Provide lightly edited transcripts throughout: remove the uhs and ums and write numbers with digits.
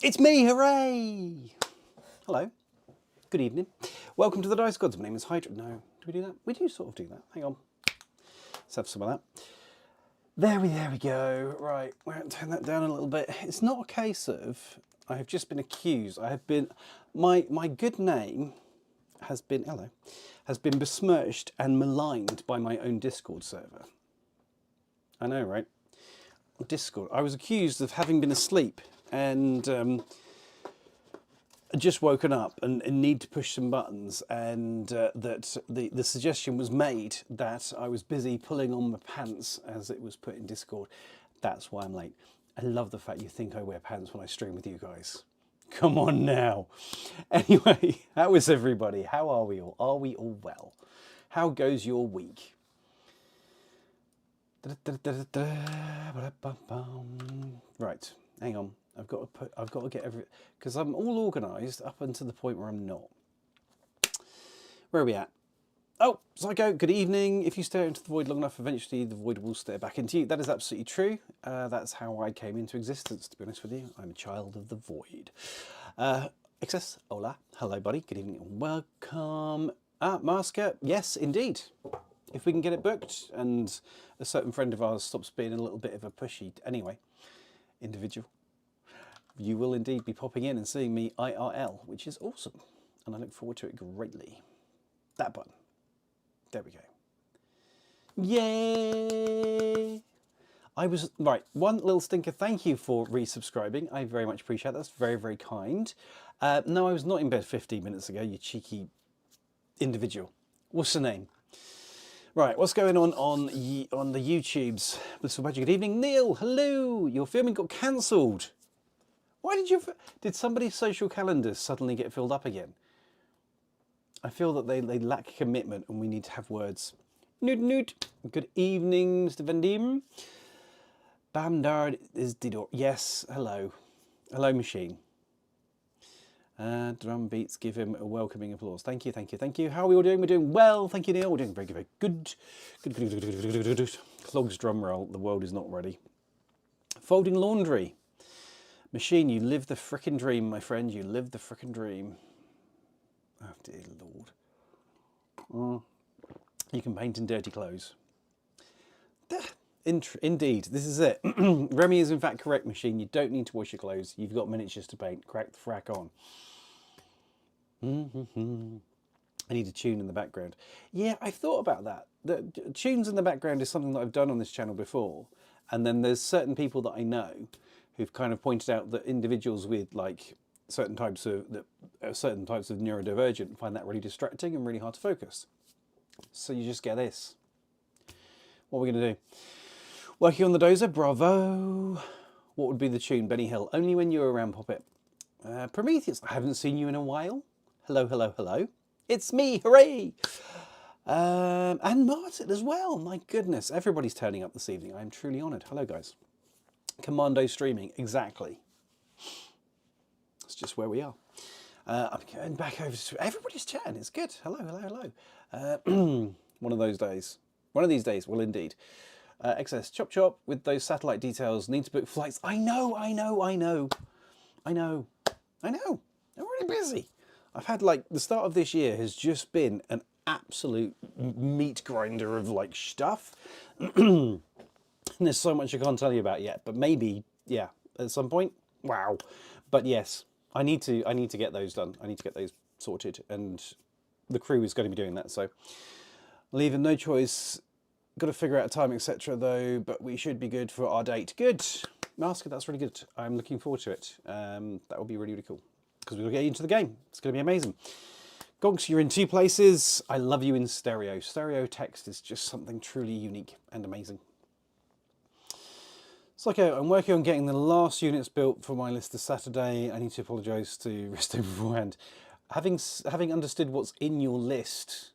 It's me, hooray! Hello, good evening. Welcome to the Dice Gods. My name is Hydra. No, do we do that? We do sort of do that. Hang on. Let's have some of that. There we go. Right, we're going to turn that down a little bit. It's not a case of I have just been accused. I have been, my good name has been, hello, has been besmirched and maligned by my own Discord server. I know, right? Discord. I was accused of having been asleep and just woken up and need to push some buttons, and that the suggestion was made that I was busy pulling on my pants, as it was put in Discord. That's why I'm late. I love the fact you think I wear pants when I stream with you guys. Come on now. Anyway, how is everybody? How are we all? Are we all well? How goes your week? Right, hang on. I've got to get every, because I'm all organised up until the point where I'm not. Where are we at? Oh, Psycho, good evening. If you stare into the void long enough, eventually the void will stare back into you. That is absolutely true. That's how I came into existence, to be honest with you. I'm a child of the void. Excess, hola. Hello, buddy. Good evening and welcome. Masker, yes, indeed. If we can get it booked, and a certain friend of ours stops being a little bit of a pushy, anyway, individual, you will indeed be popping in and seeing me IRL, which is awesome. And I look forward to it greatly. That button. There we go. Yay! I was, right, one little stinker. Thank you for resubscribing. I very much appreciate that. That's very, very kind. No, I was not in bed 15 minutes ago, you cheeky individual. What's the name? Right, what's going on the YouTubes? Blissful Magic, good evening. Neil, hello. Your filming got cancelled. Why did somebody's social calendars suddenly get filled up again? I feel that they lack commitment and we need to have words. Noot noot. Good evening, Mr. Van Diem. Bamdard is Didor. Yes, hello. Hello, machine. Drum beats, give him a welcoming applause. Thank you, thank you, thank you. How are we all doing? We're doing well. Thank you, Neil. We're doing very, very good. Good. Clogs drum roll. The world is not ready. Folding laundry. Machine, you live the frickin' dream, my friend. You live the frickin' dream. Oh, dear Lord. You can paint in dirty clothes. Indeed, this is it. Remy is in fact correct, Machine. You don't need to wash your clothes. You've got miniatures to paint. Crack the frack on. I need a tune in the background. Yeah, I've thought about that. The tunes in the background is something that I've done on this channel before. And then there's certain people that I know who've kind of pointed out that individuals with like certain types of neurodivergent find that really distracting and really hard to focus. So you just get this. What are we going to do? Working on the dozer, bravo. What would be the tune? Benny Hill. Only when you're around, Poppet. Prometheus, I haven't seen you in a while. Hello, hello, hello. It's me, hooray! And Martin as well. My goodness, everybody's turning up this evening. I am truly honoured. Hello, guys. Commando streaming, exactly. That's just where we are. I'm going back over to everybody's chatting. It's good. Hello, hello, hello. One of those days. One of these days, well, indeed. Excess chop chop with those satellite details. Need to book flights. I know. I'm really busy. I've had like the start of this year has just been an absolute meat grinder of like stuff. And there's so much I can't tell you about yet, but maybe, yeah, at some point. Wow. But yes, I need to get those done. I need to get those sorted, and the crew is going to be doing that. So leaving no choice. Got to figure out a time, etc. though, but we should be good for our date. Good. Masker, that's really good. I'm looking forward to it. That will be really, really cool, because we'll get into the game. It's going to be amazing. Gonks, you're in two places. I love you in stereo. Stereo text is just something truly unique and amazing. It's like I'm working on getting the last units built for my list this Saturday. I need to apologise to Risto beforehand. Having understood what's in your list,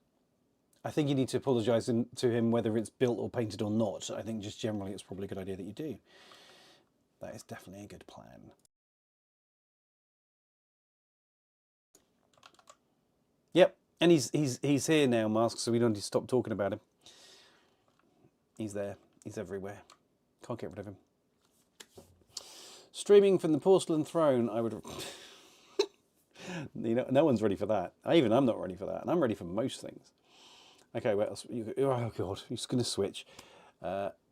I think you need to apologise to him whether it's built or painted or not. I think just generally it's probably a good idea that you do. That is definitely a good plan. Yep, and he's here now, Mask, so we don't need to stop talking about him. He's there. He's everywhere. Can't get rid of him. Streaming from the porcelain throne, I would... You know, no one's ready for that. I'm not ready for that. And I'm ready for most things. Okay, what else? Oh, God, he's going to switch.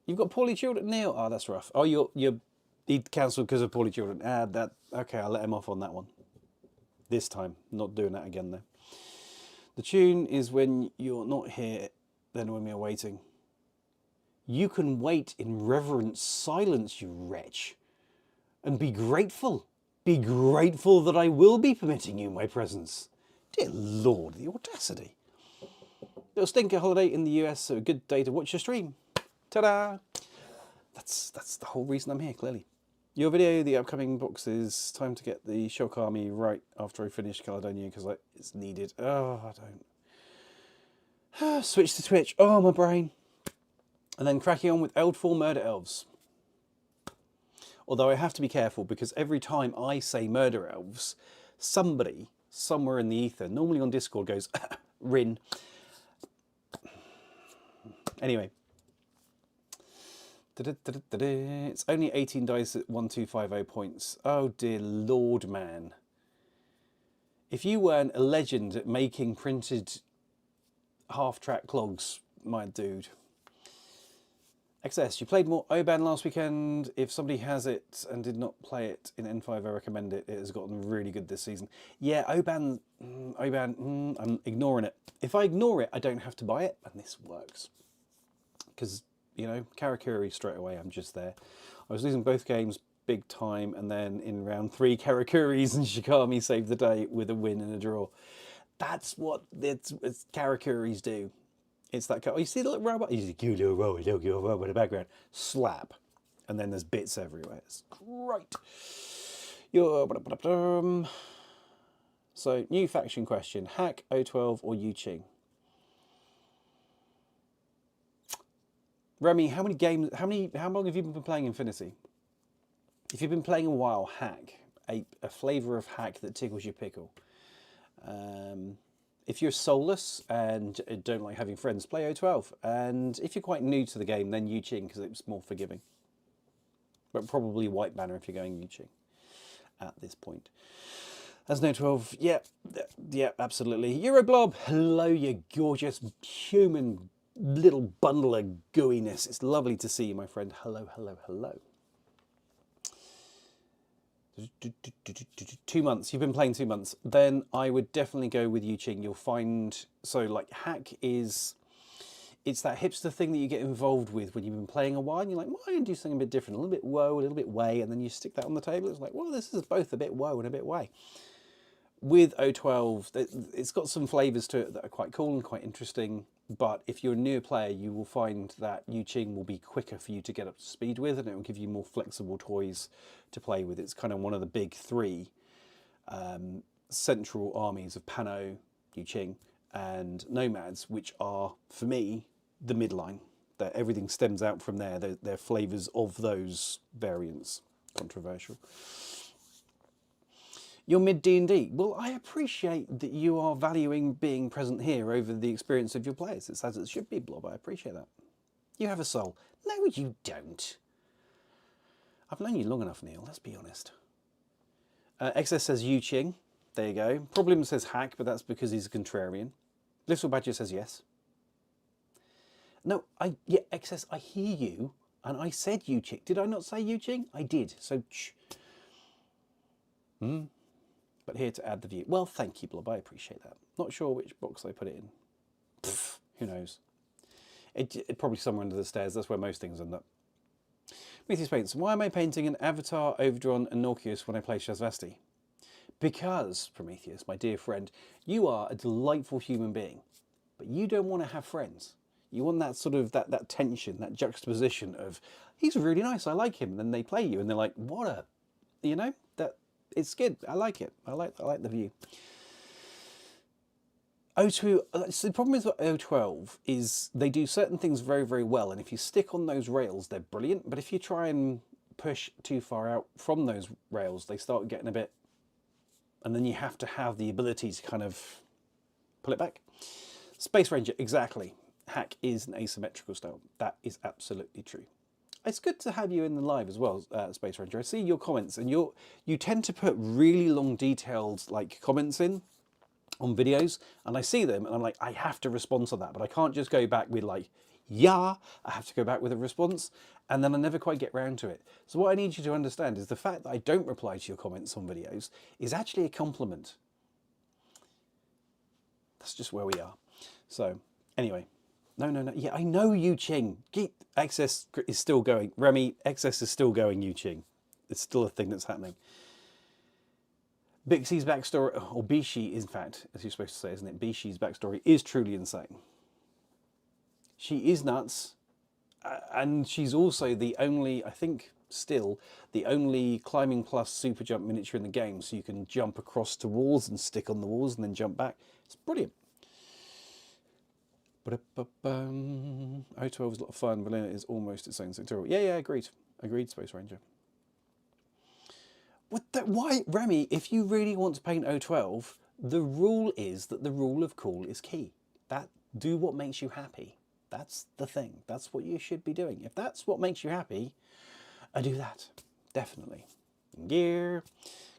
You've got poorly children, Neil. Oh, that's rough. Oh, he cancelled because of poorly children. Okay, I'll let him off on that one. This time. Not doing that again, though. The tune is when you're not here, then when we're waiting. You can wait in reverent silence, you wretch, and be grateful. Be grateful that I will be permitting you my presence. Dear Lord, the audacity. Little stinker holiday in the US, so a good day to watch your stream. Ta-da! That's the whole reason I'm here, clearly. Your video, the upcoming boxes, time to get the Shock Army right after I finish Caledonia, because it's needed. Oh, I don't. Switch to Twitch. Oh, my brain. And then cracking on with Eldfall Murder Elves. Although I have to be careful, because every time I say Murder Elves, somebody, somewhere in the ether, normally on Discord, goes, Rin. Anyway. It's only 18 dice at 1250 points. Oh dear Lord, man. If you weren't a legend at making printed half-track clogs, my dude. XS, you played more Oban last weekend. If somebody has it and did not play it in N5, I recommend it. It has gotten really good this season. Yeah, Oban, I'm ignoring it. If I ignore it, I don't have to buy it, and this works. Because, you know, Karakuri straight away, I'm just there. I was losing both games big time, and then in round 3, Karakuris and Shikami saved the day with a win and a draw. That's what it's Karakuris do. It's that, oh, you see the little robot? You see cute little robot in the background. Slap. And then there's bits everywhere. It's great. So, new faction question. Hack, O12 or Yu-Ching? Remy, how long have you been playing Infinity? If you've been playing a while, Hack. A flavour of Hack that tickles your pickle. If you're soulless and don't like having friends, play O12. And if you're quite new to the game, then Yu-Ching, because it's more forgiving. But probably White Banner if you're going Yu-Ching at this point. As no 12, yeah, absolutely. Euroblob, hello, you gorgeous human little bundle of gooiness. It's lovely to see you, my friend. Hello, hello, hello. 2 months. You've been playing 2 months. Then I would definitely go with Yu-Ching. You'll find, so like Hack is, it's that hipster thing that you get involved with when you've been playing a while and you're like, well, I can do something a bit different, a little bit woe, a little bit way, and then you stick that on the table. It's like, well, this is both a bit woe and a bit way. With O12, it's got some flavours to it that are quite cool and quite interesting, but if you're a new player, you will find that Yu-Ching will be quicker for you to get up to speed with, and it will give you more flexible toys to play with. It's kind of one of the big 3 central armies of Pano, Yu-Ching, and Nomads, which are, for me, the midline. That everything stems out from there. They're flavours of those variants. Controversial. You're mid D&D. Well, I appreciate that you are valuing being present here over the experience of your players. It's as it should be, Blob. I appreciate that. You have a soul. No, you don't. I've known you long enough, Neil. Let's be honest. XS says Yu-Ching. There you go. Problem says Hack, but that's because he's a contrarian. Little Badger says yes. No, yeah, XS, I hear you, and I said Yu-Ching. Did I not say Yu-Ching? I did. So, shh. But here to add the view. Well, thank you, Blob. I appreciate that. Not sure which box I put it in. Pfft, who knows? It probably somewhere under the stairs. That's where most things end up. Prometheus Paints. Why am I painting an Avatar, Overdrawn, and Norcius when I play Shazvasti? Because, Prometheus, my dear friend, you are a delightful human being, but you don't want to have friends. You want that sort of that tension, that juxtaposition of he's really nice, I like him, and then they play you, and they're like, what a, you know, that. It's good. I like it. I like the view. O2. So the problem with O12 is they do certain things very, very well, and if you stick on those rails, they're brilliant. But if you try and push too far out from those rails, they start getting a bit, and then you have to have the ability to kind of pull it back. Space Ranger, exactly. Hack is an asymmetrical style. That is absolutely true. It's good to have you in the live as well, Space Ranger. I see your comments, and you tend to put really long, detailed like comments in on videos, and I see them, and I'm like, I have to respond to that, but I can't just go back with like, yeah, I have to go back with a response, and then I never quite get round to it. So what I need you to understand is the fact that I don't reply to your comments on videos is actually a compliment. That's just where we are. So anyway. No. Yeah, I know Yu Ching. Access is still going. Remy, Access is still going, Yu Ching. It's still a thing that's happening. Bixie's backstory, or Bishi, in fact, as you're supposed to say, isn't it? Bishi's backstory is truly insane. She is nuts. And she's also the only, I think, still, the only climbing plus super jump miniature in the game. So you can jump across to walls and stick on the walls and then jump back. It's brilliant. 012 is a lot of fun. Vanilla is almost its own sectorial. Yeah, agreed. Agreed, Space Ranger. Why, Remy, if you really want to paint 012, the rule is that the rule of cool is key. Do what makes you happy. That's the thing. That's what you should be doing. If that's what makes you happy, I do that. Definitely. Gear.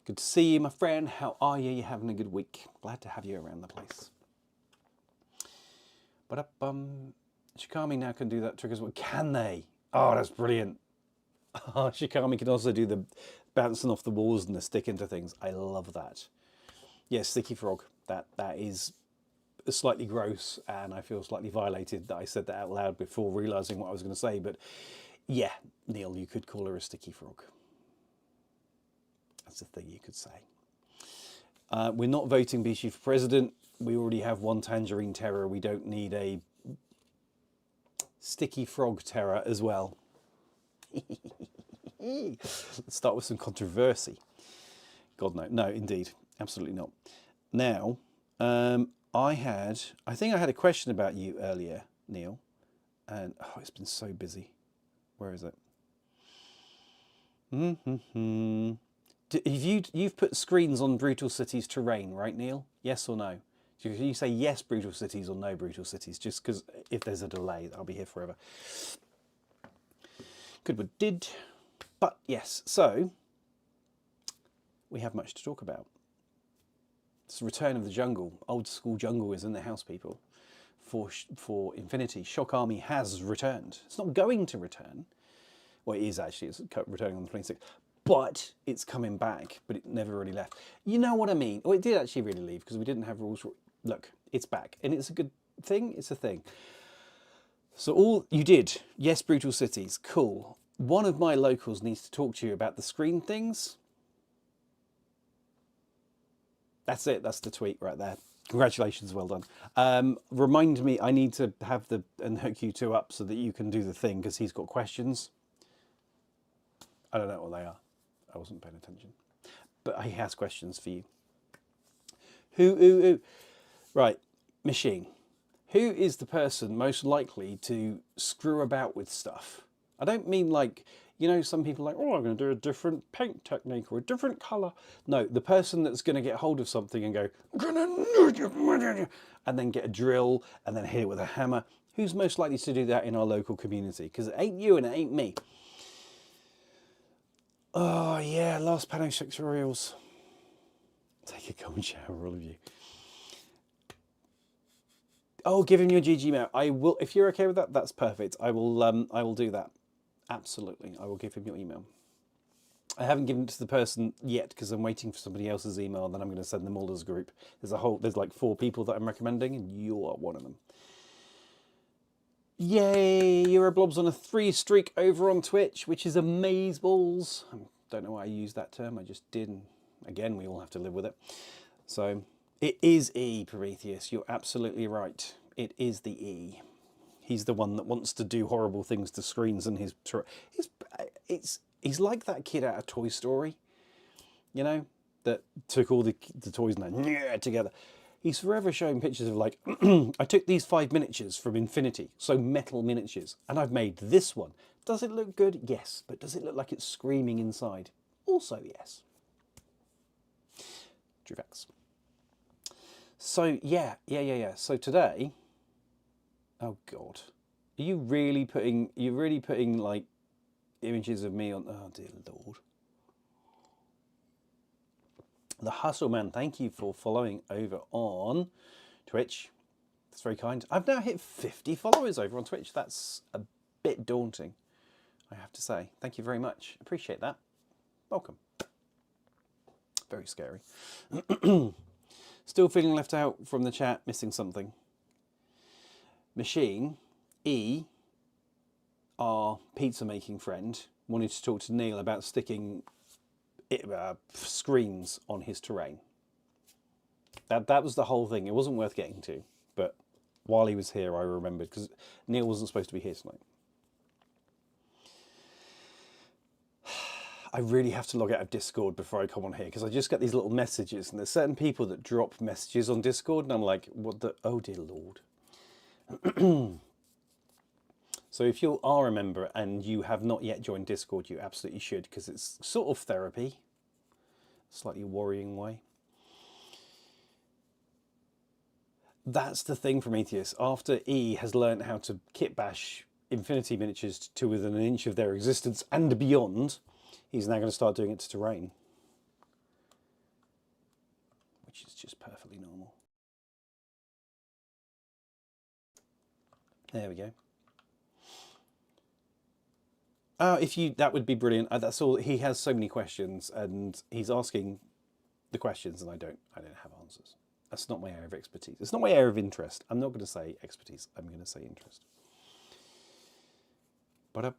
Good to see you, my friend. How are you? You having a good week? Glad to have you around the place. But Shikami now can do that trick as well. Can they? Oh, that's brilliant. Oh, Shikami can also do the bouncing off the walls and the stick into things. I love that. Yeah, Sticky Frog. That is slightly gross, and I feel slightly violated that I said that out loud before realising what I was going to say. But yeah, Neil, you could call her a Sticky Frog. That's a thing you could say. We're not voting Bishi for president. We already have one Tangerine Terror. We don't need a Sticky Frog Terror as well. Let's start with some controversy. God, no. No, indeed. Absolutely not. Now, I think I had a question about you earlier, Neil. And, oh, it's been so busy. Where is it? You've put screens on Brutal Cities terrain, right, Neil? Yes or no? You say yes, Brutal Cities, or no, Brutal Cities, just because if there's a delay, I'll be here forever. Goodwood did. But yes, so we have much to talk about. It's the return of the jungle. Old school jungle is in the house, people. For Infinity, Shock Army has returned. It's not going to return. Well, it is actually. It's returning on the 26th. But it's coming back, but it never really left. You know what I mean? Well, it did actually really leave because we didn't have rules. Look, it's back. And it's a good thing. It's a thing. So all you did, yes, Brutal Cities, cool. One of my locals needs to talk to you about the screen things. That's it. That's the tweet right there. Congratulations, well done. Remind me, I need to have and hook you two up so that you can do the thing because he's got questions. I don't know what they are. I wasn't paying attention. But he has questions for you. Right, machine. Who is the person most likely to screw about with stuff? I don't mean like, you know, some people are like, oh, I'm going to do a different paint technique or a different colour. No, the person that's going to get hold of something and go, and then get a drill and then hit it with a hammer. Who's most likely to do that in our local community? Because it ain't you and it ain't me. Oh, yeah, last Pano tutorials. Take a cold shower, all of you. Oh, give him your GG mail. I will, if you're okay with that, that's perfect. I will do that. Absolutely. I will give him your email. I haven't given it to the person yet because I'm waiting for somebody else's email and then I'm going to send them all as a group. There's like 4 people that I'm recommending and you are one of them. Yay, Euroblob's on a 3 streak over on Twitch, which is amazeballs. I don't know why I used that term, I just did. And again, we all have to live with it. So it is E, Prometheus. You're absolutely right. It is the E. He's the one that wants to do horrible things to screens and he's like that kid out of Toy Story, you know, that took all the toys and then together. He's forever showing pictures of like, I took these 5 miniatures from Infinity, so metal miniatures, and I've made this one. Does it look good? Yes. But does it look like it's screaming inside? Also, yes. True facts. So, yeah. So today, oh God, you're really putting like images of me on... Oh, dear Lord. The Hustle Man, thank you for following over on Twitch. That's very kind. I've now hit 50 followers over on Twitch. That's a bit daunting, I have to say. Thank you very much. Appreciate that. Welcome. Very scary. Still feeling left out from the chat, missing something. Machine, E, our pizza making friend, wanted to talk to Neil about sticking screens on his terrain. That was the whole thing. It wasn't worth getting to, but while he was here I remembered, because Neil wasn't supposed to be here tonight. I really have to log out of Discord before I come on here, because I just get these little messages, and there's certain people that drop messages on Discord and I'm like, what the, oh dear Lord. So if you are a member and you have not yet joined Discord, you absolutely should, because it's sort of therapy, slightly worrying way. That's the thing from Prometheus. After E has learned how to kit bash Infinity miniatures to within an inch of their existence and beyond, he's now going to start doing it to terrain, which is just perfectly normal. There we go. If you, that would be brilliant. That's all. He has so many questions, and he's asking the questions, and I don't have answers. That's not my area of expertise. It's not my area of interest. I'm not going to say expertise. I'm going to say interest. No,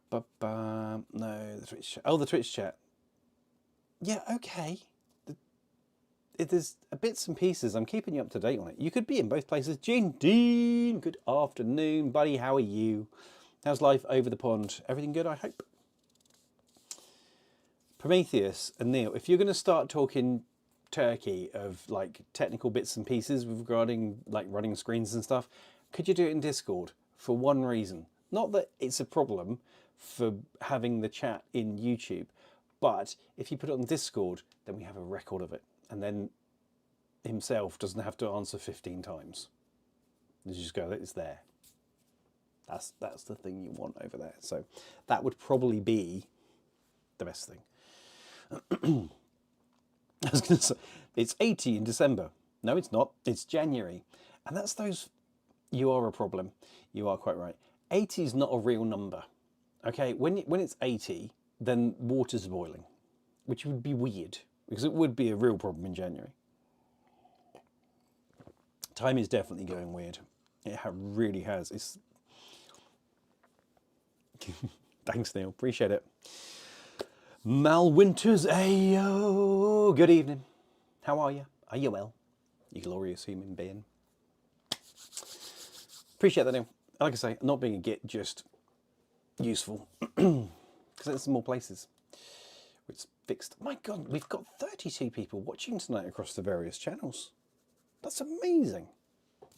the Twitch chat. Oh, the Twitch chat. Yeah, okay. There's bits and pieces. I'm keeping you up to date on it. You could be in both places. Dean, good afternoon, buddy. How are you? How's life over the pond? Everything good, I hope? Prometheus and Neil, if you're going to start talking turkey of like technical bits and pieces regarding like running screens and stuff, could you do it in Discord? For one reason. Not that it's a problem for having the chat in YouTube, but if you put it on Discord, then we have a record of it. And then himself doesn't have to answer 15 times. You just go, it's there. That's the thing you want over there. So that would probably be the best thing. I was going to say, it's 80 in December. No, it's not. It's January. And that's those, you are a problem. You are quite right. 80 is not a real number. Okay, when it's 80, then water's boiling, which would be weird, because it would be a real problem in January. Time is definitely going weird. It really has. It's... Thanks, Neil. Appreciate it. Mal Winters, ayo. Good evening. How are you? Are you well? You glorious human being. Appreciate that, Neil. Like I say, not being a git, just useful. Because there's some more places. It's fixed. My God, we've got 32 people watching tonight across the various channels. That's amazing.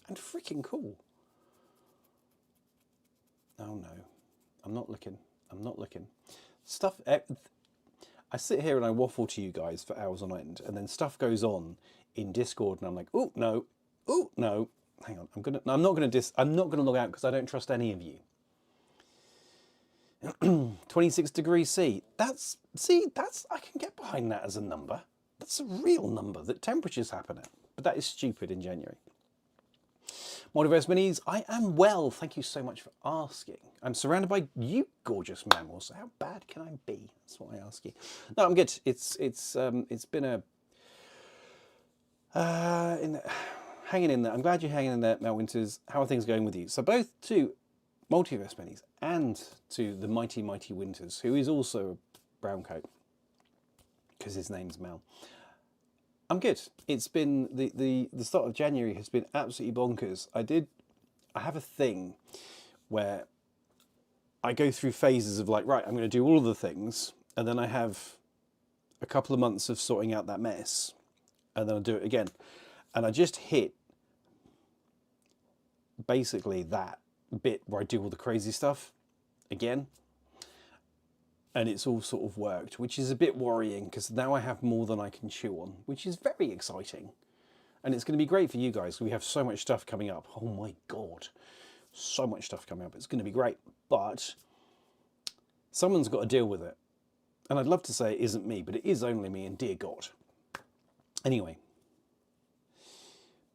And freaking cool. Oh no. I'm not looking. I'm not looking. Stuff... I sit here and I waffle to you guys for hours on end, and then stuff goes on in Discord, and I'm like, oh no, oh no. Hang on, I'm not gonna log out because I don't trust any of you. 26 degrees C. I can get behind that as a number. That's a real number that temperatures happen at. But that is stupid in January. Multiverse Minis, I am well. Thank you so much for asking. I'm surrounded by you gorgeous mammals. How bad can I be? That's what I ask you. No, I'm good. It's been a hanging in there. I'm glad you're hanging in there, Mel Winters. How are things going with you? So both to Multiverse Minis and to the mighty Winters, who is also a brown coat because his name's Mel. I'm good. It's been the start of January has been absolutely bonkers. I have a thing where I go through phases of like, right, I'm going to do all of the things, and then I have a couple of months of sorting out that mess, and then I'll do it again. And I just hit basically that bit where I do all the crazy stuff again. And it's all sort of worked, which is a bit worrying because now I have more than I can chew on, which is very exciting. And it's going to be great for you guys. We have so much stuff coming up. Oh my God. So much stuff coming up. It's going to be great. But Someone's got to deal with it. And I'd love to say it isn't me, but it is only me, and dear God. Anyway.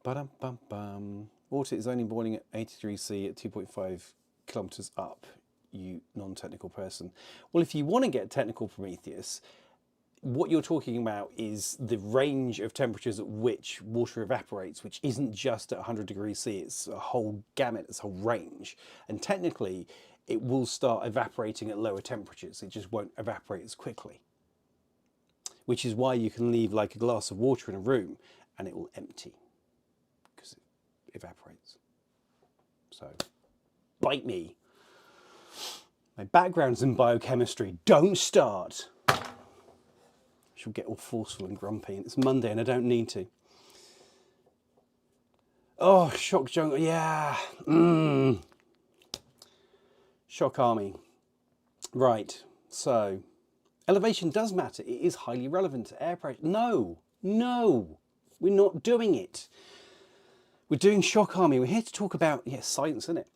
Ba-dum-bum-bum. Water is only boiling at 80 degrees C at 2.5 kilometres up, you non-technical person. Well, if you want to get technical, Prometheus, what you're talking about is the range of temperatures at which water evaporates, which isn't just at 100 degrees C, it's a whole gamut, it's a whole range. And technically, it will start evaporating at lower temperatures. It just won't evaporate as quickly. Which is why you can leave like a glass of water in a room and it will empty because it evaporates. So, bite me. My background's in biochemistry. Don't start. She'll get all forceful and grumpy, and it's Monday and I don't need to. Oh, shock jungle, yeah. Shock army. Right, so elevation does matter. It is highly relevant to air pressure. No, we're not doing it. We're doing shock army. We're here to talk about, yes, science, isn't it?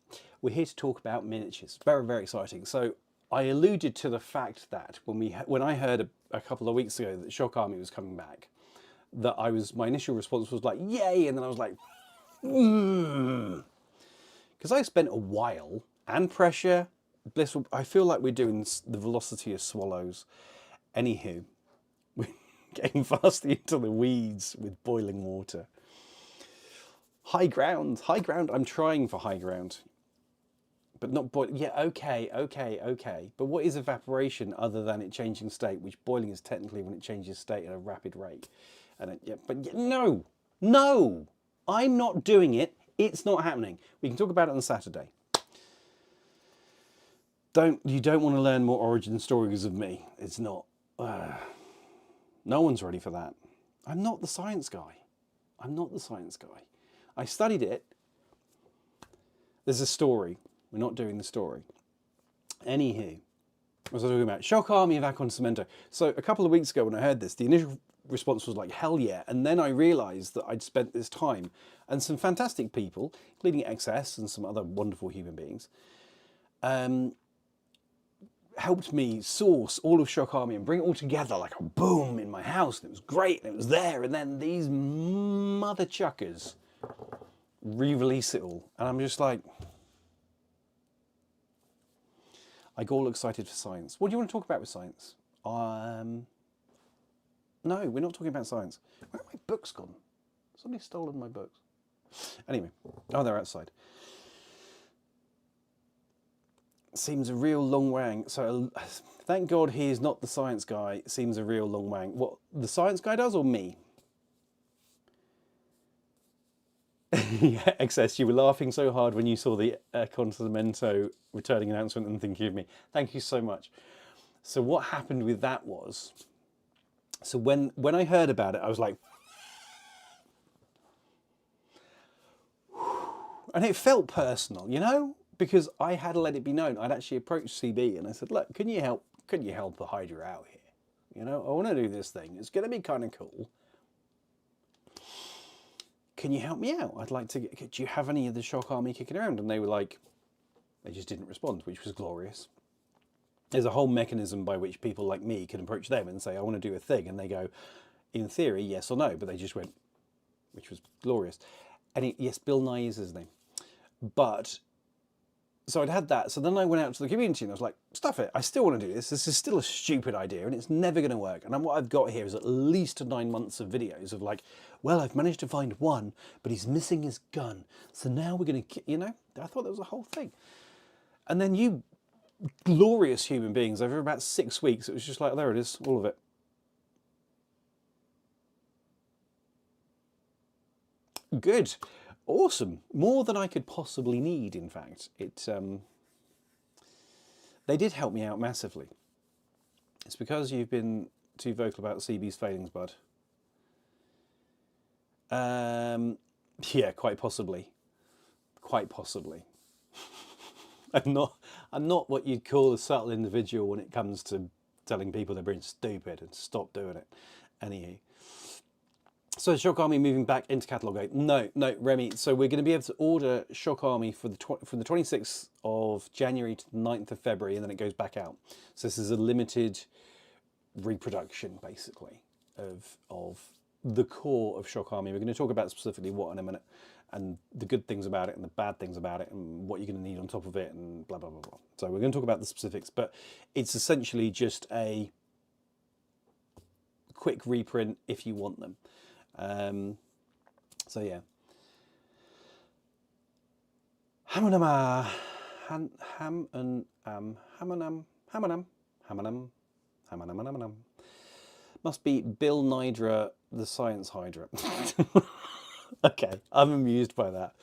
We're here to talk about miniatures. Very, very exciting. So I alluded to the fact that when I heard a couple of weeks ago that Shock Army was coming back, that my initial response was like, yay, and then I was like, because I spent a while, and pressure, blissful, I feel like we're doing the velocity of swallows. Anywho, we're getting vastly into the weeds with boiling water. High ground, I'm trying for high ground. But not boil. Yeah, okay. But what is evaporation other than it changing state? Which boiling is technically when it changes state at a rapid rate. And no, I'm not doing it. It's not happening. We can talk about it on Saturday. You don't want to learn more origin stories of me. It's not. No one's ready for that. I'm not the science guy. I studied it. There's a story. We're not doing the story. Anywho, what was I talking about? Shock Army of Acon Cemento. So a couple of weeks ago when I heard this, the initial response was like, hell yeah. And then I realised that I'd spent this time and some fantastic people, including XS and some other wonderful human beings, helped me source all of Shock Army and bring it all together like a boom in my house. And it was great and it was there. And then these mother chuckers re-release it all. And I'm just like, I got all excited for science. What do you want to talk about with science? No, we're not talking about science. Where are my books gone? Somebody's stolen my books. Anyway, oh, they're outside. Seems a real long wang. So thank God he is not the science guy. Seems a real long wang. What, the science guy does or me? Yeah, excess. You were laughing so hard when you saw the Continamento returning announcement and thinking of me. Thank you so much. So what happened with that was, so when I heard about it, I was like, and it felt personal, you know, because I had let it be known. I'd actually approached CB and I said, look, can you help a Hydra out here? You know, I want to do this thing. It's going to be kind of cool. Can you help me out? I'd like to do you have any of the Shock Army kicking around? And they were like, they just didn't respond, which was glorious. There's a whole mechanism by which people like me can approach them and say, I want to do a thing. And they go, in theory, yes or no. But they just went, which was glorious. And yes, Bill Nye is his name. But, so I'd had that. So then I went out to the community and I was like, stuff it. I still want to do this. This is still a stupid idea and it's never going to work. And what I've got here is at least 9 months of videos of like, well, I've managed to find one, but he's missing his gun. So now we're going to, you know, I thought that was a whole thing. And then you glorious human beings, over about 6 weeks, it was just like, there it is, all of it. Good. Awesome. More than I could possibly need, in fact. They did help me out massively. It's because you've been too vocal about CB's failings, bud. Yeah, quite possibly. Quite possibly. I'm not what you'd call a subtle individual when it comes to telling people they're being stupid and stop doing it. Anyway. So Shock Army moving back into Catalogue 8. No, Remy. So we're going to be able to order Shock Army for from the 26th of January to the 9th of February, and then it goes back out. So this is a limited reproduction, basically, of the core of Shock Army. We're going to talk about specifically what in a minute, and the good things about it and the bad things about it, and what you're going to need on top of it, and blah, blah, blah, blah. So we're going to talk about the specifics, but it's essentially just a quick reprint if you want them. So yeah. Hamanam. Must be Bill Nydra, the Science Hydra. Okay, I'm amused by that.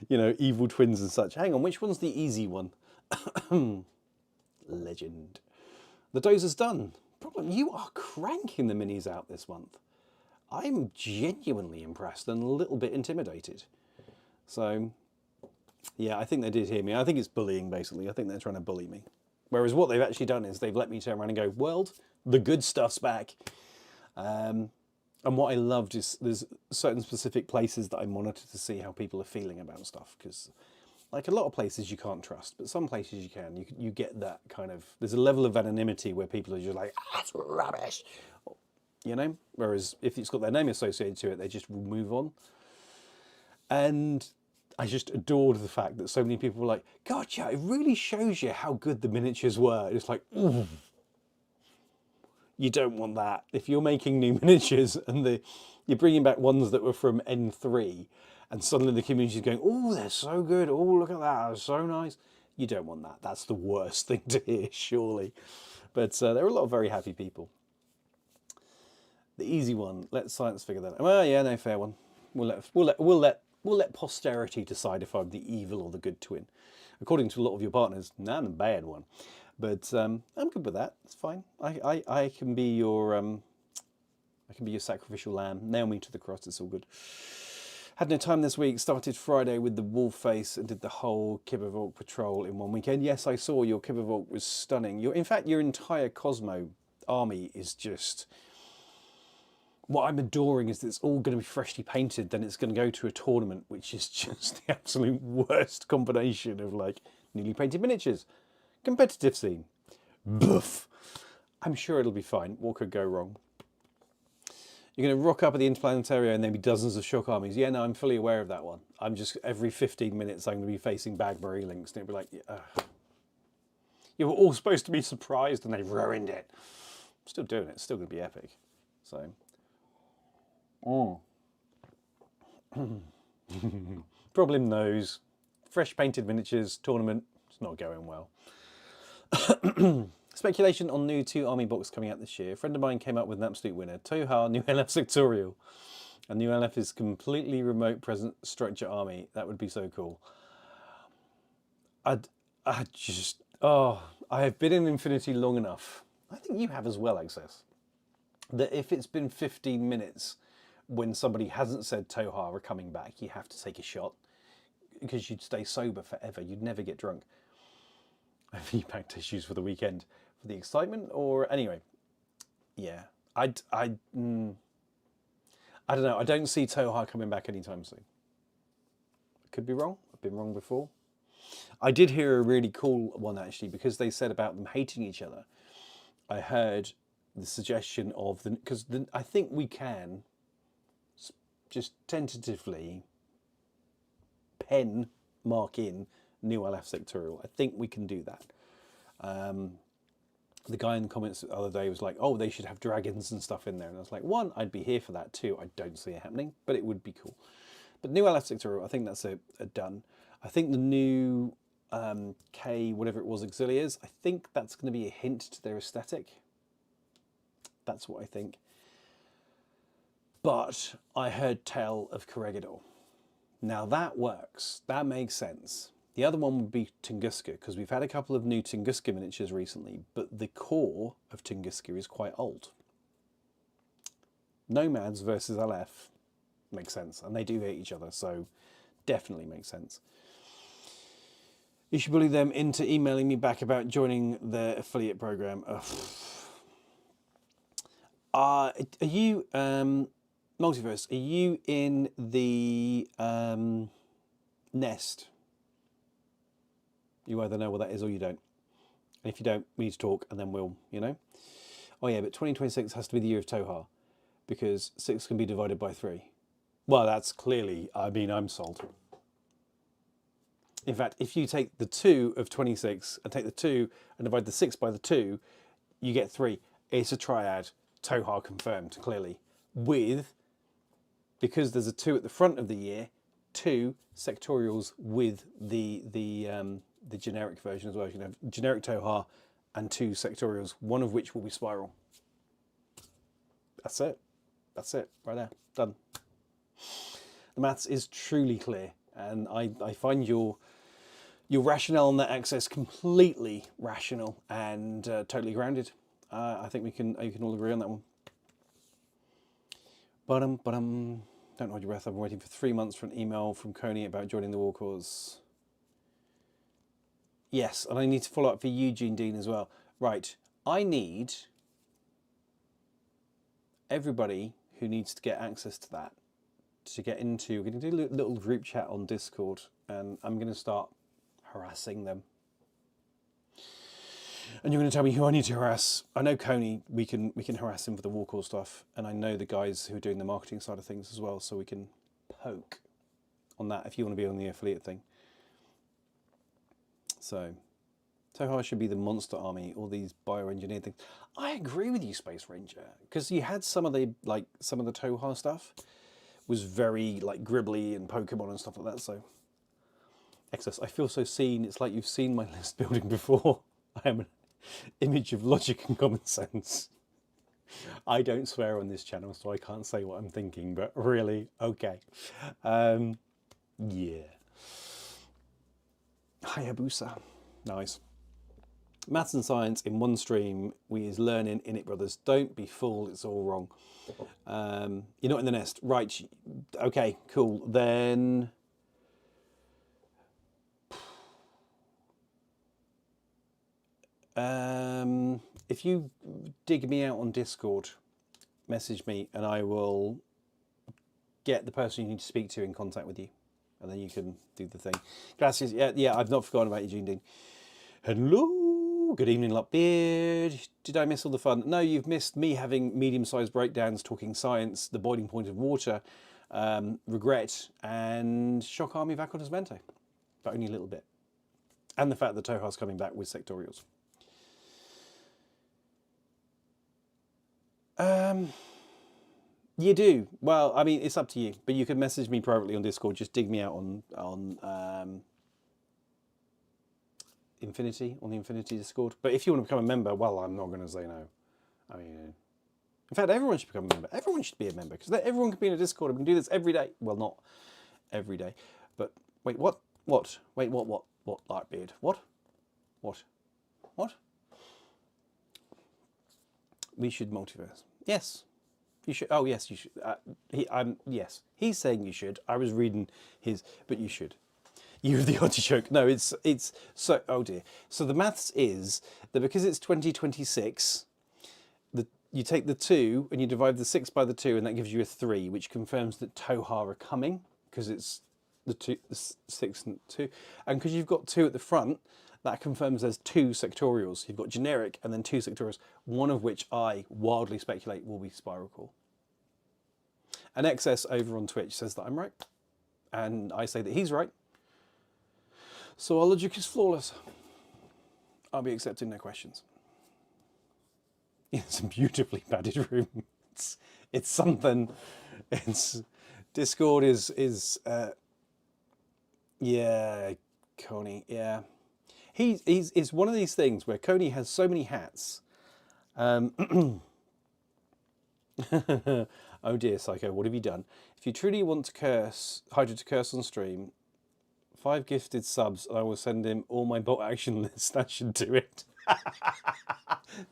You know, evil twins and such. Hang on, which one's the easy one? Legend. The dozer's done. Problem, you are cranking the minis out this month. I'm genuinely impressed and a little bit intimidated. So, yeah, I think they did hear me. I think it's bullying, basically. I think they're trying to bully me. Whereas what they've actually done is they've let me turn around and go, world, the good stuff's back. And what I loved is there's certain specific places that I monitor to see how people are feeling about stuff. Because, like, a lot of places you can't trust, but some places you can. You get that kind of... There's a level of anonymity where people are just like, that's rubbish. You know, whereas if it's got their name associated to it, they just will move on. And I just adored the fact that so many people were like, God, yeah, it really shows you how good the miniatures were. It's like, ooh, you don't want that. If you're making new miniatures and you're bringing back ones that were from N3 and suddenly the community is going, oh, they're so good. Oh, look at that. That's so nice. You don't want that. That's the worst thing to hear, surely. But there are a lot of very happy people. The easy one, let science figure that out. Well, yeah, no, fair one. We'll let posterity decide if I'm the evil or the good twin. According to a lot of your partners, nah, I'm the bad one. But I'm good with that. It's fine. I can be your sacrificial lamb. Nail me to the cross. It's all good. Had no time this week. Started Friday with the wolf face and did the whole Kibbervolk patrol in one weekend. Yes, I saw your Kibbervolk was stunning. In fact, your entire Cosmo army is just... What I'm adoring is that it's all going to be freshly painted, then it's going to go to a tournament, which is just the absolute worst combination of, like, newly painted miniatures. Competitive scene. Boof. I'm sure it'll be fine. What could go wrong? You're going to rock up at the Interplanetario and there'll be dozens of Shock Armies. Yeah, no, I'm fully aware of that one. I'm just, every 15 minutes, I'm going to be facing Bagmarie links, and it'll be like, you were all supposed to be surprised and they ruined it. I'm still doing it. It's still going to be epic. So... Problem knows. Fresh painted miniatures, tournament, it's not going well. Speculation on new 2 army box coming out this year. A friend of mine came up with an absolute winner. Toha, new LF Sectorial. A new LF is completely remote present structure army. That would be so cool. I have been in Infinity long enough. I think you have as well, Access. That if it's been 15 minutes... when somebody hasn't said Toha are coming back, you have to take a shot because you'd stay sober forever. You'd never get drunk. Have you packed tissues for the weekend for the excitement? Or anyway, yeah, I don't know. I don't see Toha coming back anytime soon. Could be wrong. I've been wrong before. I did hear a really cool one actually because they said about them hating each other. I heard the suggestion of because I think we can. Just tentatively mark in new LF Sectorial. I think we can do that. The guy in the comments the other day was like, oh, they should have dragons and stuff in there. And I was like, one, I'd be here for that. Two, I don't see it happening, but it would be cool. But new LF Sectorial, I think that's a done. I think the new K, whatever it was, Auxiliars, I think that's going to be a hint to their aesthetic. That's what I think. But I heard tell of Corregidor. Now that works. That makes sense. The other one would be Tunguska, because we've had a couple of new Tunguska miniatures recently, but the core of Tunguska is quite old. Nomads versus LF makes sense, and they do hate each other, so definitely makes sense. You should bully them into emailing me back about joining their affiliate program. Are you... Multiverse, are you in the nest? You either know what that is or you don't. And if you don't, we need to talk and then we'll, you know. Oh yeah, but 2026 has to be the year of Toha because 6 can be divided by 3. Well, that's clearly, I mean, I'm sold. In fact, if you take the 2 of 26 and take the 2 and divide the 6 by the 2, you get 3. It's a triad. Toha confirmed, clearly. With, because there's a 2 at the front of the year, 2 sectorials with the generic version as well. You can have generic Toha and 2 sectorials, one of which will be spiral. That's it. That's it. Right there. Done. The maths is truly clear, and I find your rationale on that access completely rational and totally grounded. I think we can all agree on that one. Don't hold your breath. I've been waiting for 3 months for an email from Coney about joining the war cause. Yes, and I need to follow up for Eugene Dean as well. Right, I need everybody who needs to get access to that to get into. We're going to do a little group chat on Discord, and I'm going to start harassing them. And you're going to tell me who I need to harass. I know Coney, we can harass him for the war call stuff, and I know the guys who are doing the marketing side of things as well, so we can poke on that if you want to be on the affiliate thing. So, Toha should be the monster army, all these bioengineered things. I agree with you, Space Ranger, because you had some of the Toha stuff was very like Gribbly and Pokemon and stuff like that. So, excess. I feel so seen. It's like you've seen my list building before. I am an image of logic and common sense. I don't swear on this channel, so I can't say what I'm thinking. But really, okay, yeah. Hayabusa, nice. Maths and science in one stream. We is learning in it, brothers. Don't be fooled. It's all wrong. You're not in the nest, right? Okay, cool. Then if you dig me out on Discord, message me, and I will get the person you need to speak to in contact with you, and then you can do the thing. Gracias. Yeah. I've not forgotten about Eugene Dean. Hello. Good evening, Lockbeard. Did I miss all the fun? No, you've missed me having medium-sized breakdowns, talking science, the boiling point of water, regret, and Shock Army back on Tasmento, but only a little bit. And the fact that Toha's coming back with sectorials. You do. Well, I mean, it's up to you, but you can message me privately on Discord. Just dig me out on Infinity, on the Infinity Discord. But if you want to become a member, well, I'm not going to say no. I mean, in fact, everyone should become a member. Everyone should be a member, because everyone can be in a Discord. We can do this every day. Well, not every day, but wait, what? Wait, what? Lightbeard? What? We should multiverse. Yes. You should. Oh, yes, you should. Yes, he's saying you should. I was reading his, but you should. You the artichoke. No, it's so. Oh dear. So the maths is that because it's 2026, you take the 2 and you divide the 6 by the 2, and that gives you a 3, which confirms that Toha are coming because it's the 6 and 2, and because you've got 2 at the front, that confirms there's 2 sectorials. You've got generic and then 2 sectorials, one of which I wildly speculate will be Spiral Core. And XS over on Twitch says that I'm right, and I say that he's right. So our logic is flawless. I'll be accepting no questions. It's a beautifully padded room. It's something. It's Discord is yeah, Coney, yeah. It's one of these things where Coney has so many hats. Oh dear, Psycho, what have you done? If you truly want to curse, Hydra to curse on stream, 5 gifted subs, and I will send him all my bolt action list. That should do it.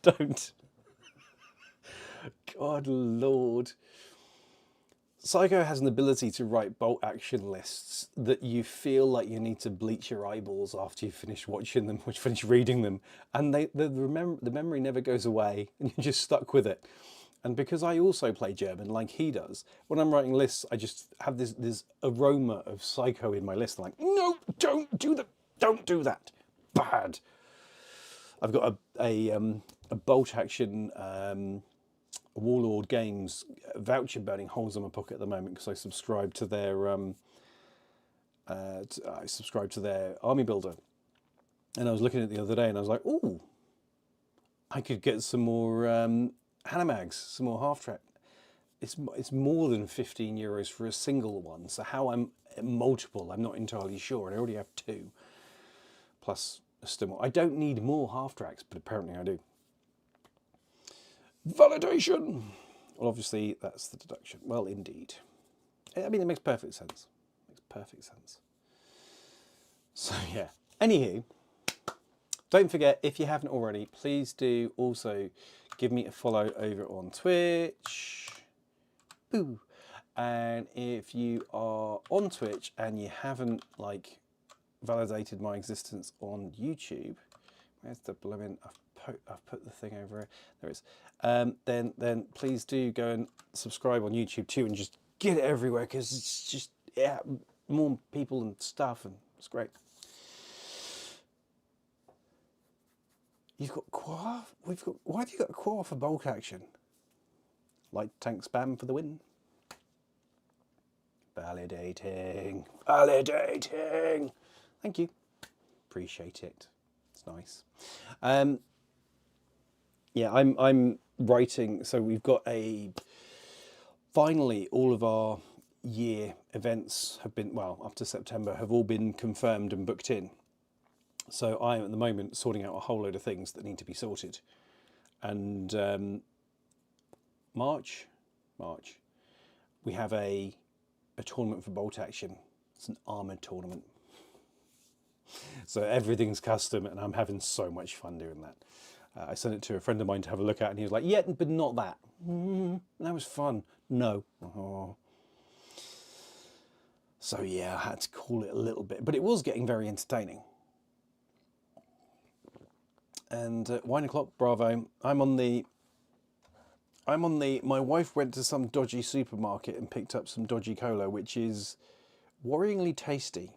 Don't. God Lord. Psycho has an ability to write bolt action lists that you feel like you need to bleach your eyeballs after you finish watching them, or finish reading them, and the memory never goes away, and you're just stuck with it. And because I also play German like he does, when I'm writing lists, I just have this aroma of psycho in my list. I'm like, no, don't do that. Don't do that. Bad. I've got a bolt action Warlord Games voucher burning holes in my pocket at the moment because I subscribe to their army builder, and I was looking at it the other day and I was like, ooh, I could get some more Hanamags, some more half track. It's more than €15 for a single one. So how I'm multiple, I'm not entirely sure. And I already have 2, plus still more. I don't need more half tracks, but apparently I do. Validation. Well, obviously that's the deduction. Well, indeed. I mean, it makes perfect sense. It makes perfect sense. So yeah. Anywho, don't forget, if you haven't already, please do also give me a follow over on Twitch. Boo. And if you are on Twitch and you haven't like validated my existence on YouTube, where's the blooming? I've put the thing over here. There it is. Then please do go and subscribe on YouTube too, and just get it everywhere because it's just more people and stuff, and it's great. You've got Quaff. Why have you got a Quaff for bulk action? Light tank spam for the win. Validating. Validating. Thank you. Appreciate it. It's nice. Yeah, I'm writing. So we've got finally all of our year events have been, well, up to September, have all been confirmed and booked in. So I am at the moment sorting out a whole load of things that need to be sorted. And March, we have a tournament for bolt action. It's an armoured tournament. So everything's custom, and I'm having so much fun doing that. I sent it to a friend of mine to have a look at, and he was like, yeah, but not that. That was fun. No. Oh. So yeah, I had to call it a little bit, but it was getting very entertaining. And wine o'clock, bravo. My wife went to some dodgy supermarket and picked up some dodgy cola, which is worryingly tasty.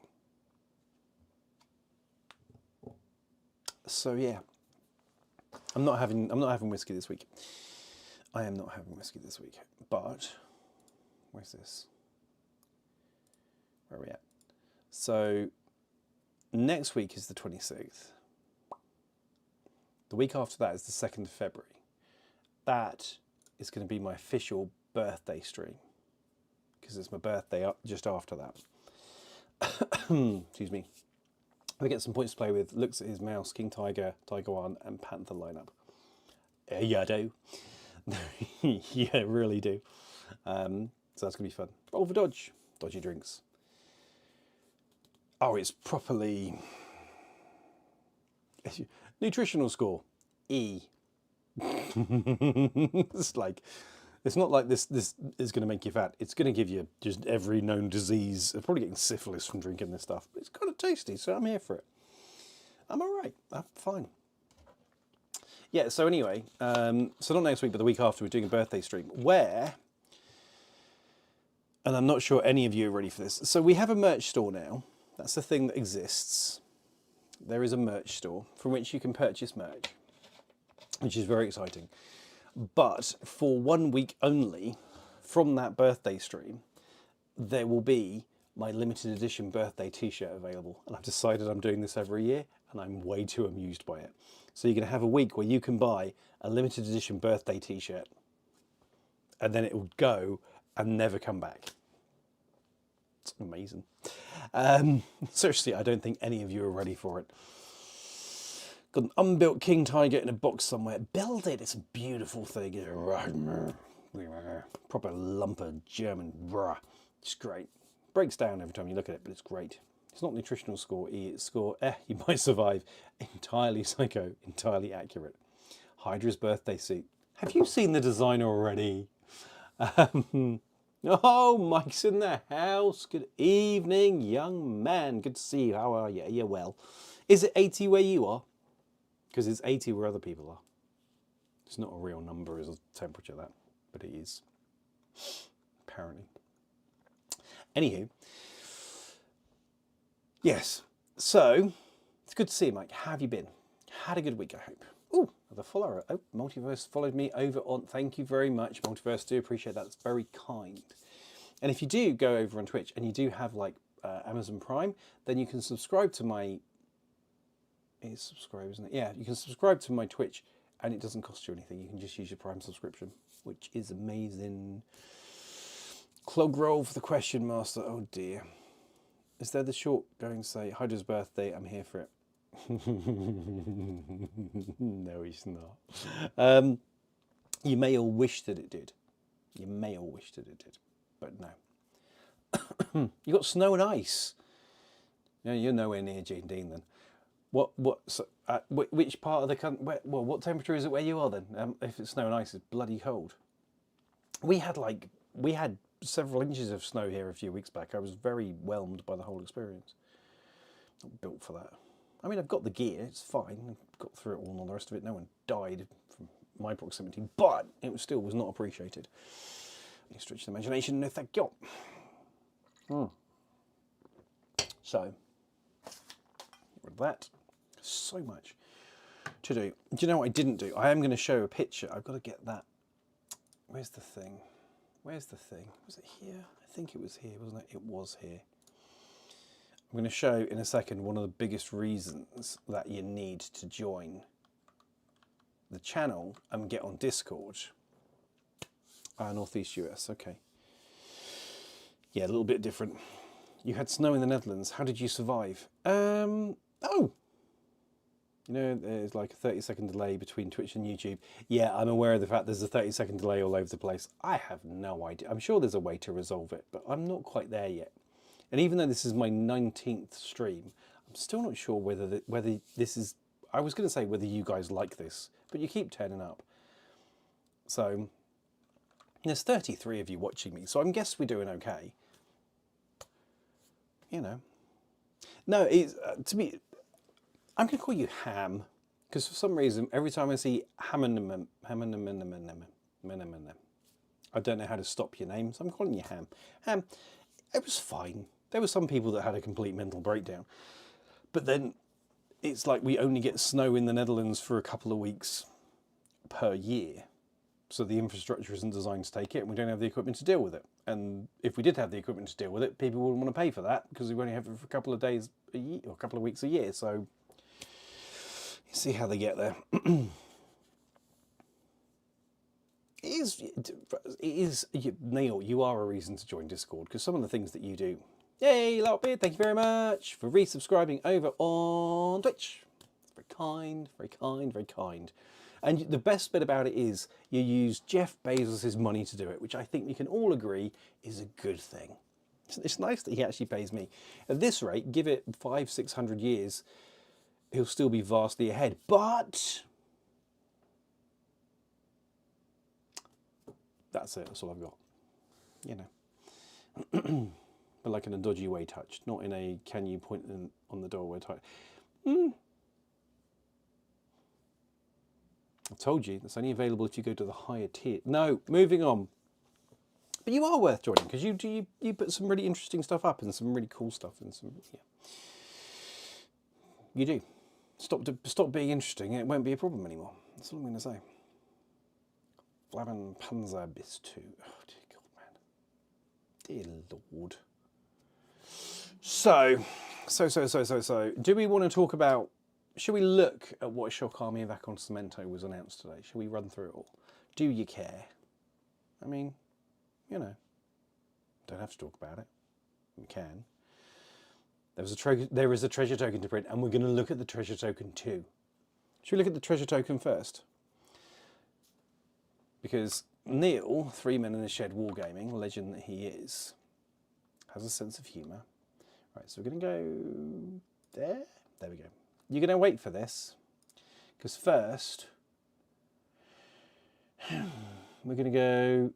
So yeah, I'm not having whiskey this week. I am not having whiskey this week. But where's this? Where are we at? So next week is the 26th. The week after that is the 2nd of February. That is going to be my official birthday stream, because it's my birthday up just after that. Excuse me. We get some points to play with. Looks at his mouse, King Tiger, Tiger 1, and Panther lineup. Yeah, I do. Yeah, really do. So that's going to be fun. Roll for dodge. Dodgy drinks. Oh, it's properly... Nutritional score, E. It's like, it's not like this is going to make you fat. It's going to give you just every known disease. I'm probably getting syphilis from drinking this stuff, but it's kind of tasty, so I'm here for it. I'm all right. I'm fine. Yeah, so anyway, so not next week, but the week after, we're doing a birthday stream where, and I'm not sure any of you are ready for this. So we have a merch store now. That's the thing that exists. There is a merch store from which you can purchase merch, which is very exciting. But for 1 week only, from that birthday stream, there will be my limited edition birthday t-shirt available. And I've decided I'm doing this every year, and I'm way too amused by it. So you're going to have a week where you can buy a limited edition birthday t-shirt, and then it will go and never come back. It's amazing. Seriously, I don't think any of you are ready for it. Got an unbuilt King Tiger in a box somewhere. Build it. It's a beautiful thing. Proper lump of German. It's great. Breaks down every time you look at it, but it's great. It's not nutritional score E. It's score you might survive. Entirely psycho. Entirely accurate. Hydra's birthday suit. Have you seen the design already? Oh, Mike's in the house. Good evening, young man. Good to see you. How are you? Are you well? Is it 80 where you are? Because it's 80 where other people are. It's not a real number, is a temperature, that. but it is, apparently. Anywho, yes, so it's good to see you, Mike. How have you been? Had a good week, I hope. Oh, the follower. Oh, Multiverse followed me over on. Thank you very much, Multiverse. Do appreciate that. It's very kind. And if you do go over on Twitch and you do have like Amazon Prime, then you can subscribe to my. It's subscribe, isn't it? Yeah, you can subscribe to my Twitch, and it doesn't cost you anything. You can just use your Prime subscription, which is amazing. Clog roll for the question master. Oh dear. Is there the short going to say Hydra's birthday? I'm here for it. No, he's not. You may all wish that it did. You may all wish that it did, but no. You got snow and ice. No, you're nowhere near Jane Dean then. Which part of the country? Well, what temperature is it where you are then? If it's snow and ice, it's bloody cold. We had several inches of snow here a few weeks back. I was very whelmed by the whole experience. Not built for that. I mean, I've got the gear, it's fine. I've got through it all and all the rest of it. No one died from my proximity, but it was not appreciated. You stretch the imagination, no thank you. So, get rid of that. So much to do. Do you know what I didn't do? I am going to show a picture. I've got to get that. Where's the thing? Where's the thing? Was it here? I think it was here, wasn't it? It was here. I'm going to show in a second one of the biggest reasons that you need to join the channel and get on Discord. Northeast US, okay. Yeah, a little bit different. You had snow in the Netherlands. How did you survive? Oh! You know, there's like a 30-second delay between Twitch and YouTube. Yeah, I'm aware of the fact there's a 30-second delay all over the place. I have no idea. I'm sure there's a way to resolve it, but I'm not quite there yet. And even though this is my 19th stream, I'm still not sure whether this is... I was going to say whether you guys like this, but you keep turning up. So, there's 33 of you watching me, so I guess we're doing okay. You know. No, it's, to me... I'm going to call you Ham, because for some reason, every time I see I don't know how to stop your name, so I'm calling you Ham. Ham, it was fine. There were some people that had a complete mental breakdown. But then it's like we only get snow in the Netherlands for a couple of weeks per year. So the infrastructure isn't designed to take it, and we don't have the equipment to deal with it. And if we did have the equipment to deal with it, people wouldn't want to pay for that, because we only have it for a couple of days a year, or a couple of weeks a year. So see how they get there. It is, Neil, you are a reason to join Discord, because some of the things that you do. Yay, Loudbeard, thank you very much for resubscribing over on Twitch. Very kind, very kind, very kind. And the best bit about it is you use Jeff Bezos' money to do it, which I think we can all agree is a good thing. It's nice that he actually pays me. At this rate, give it 500-600 years, he'll still be vastly ahead. But that's it. That's all I've got. You know. But like in a dodgy way touch, not in a can you point on the doorway touch. I told you, that's only available if you go to the higher tier. No, moving on. But you are worth joining, because you put some really interesting stuff up and some really cool stuff and some, yeah. You do. Stop being interesting, it won't be a problem anymore. That's all I'm going to say. Flamen Panzer bis 2. Oh, dear God, man. Dear Lord. So, do we want to talk about... Should we look at what Shock Army of Akon Cemento was announced today? Shall we run through it all? Do you care? I mean, you know, don't have to talk about it. We can. There is a treasure token to print, and we're going to look at the treasure token too. Should we look at the treasure token first? Because Neil, 3 Men in a Shed Wargaming, legend that he is, has a sense of humour. Right, so we're going to go there. There we go. You're going to wait for this, because first, we're going to go,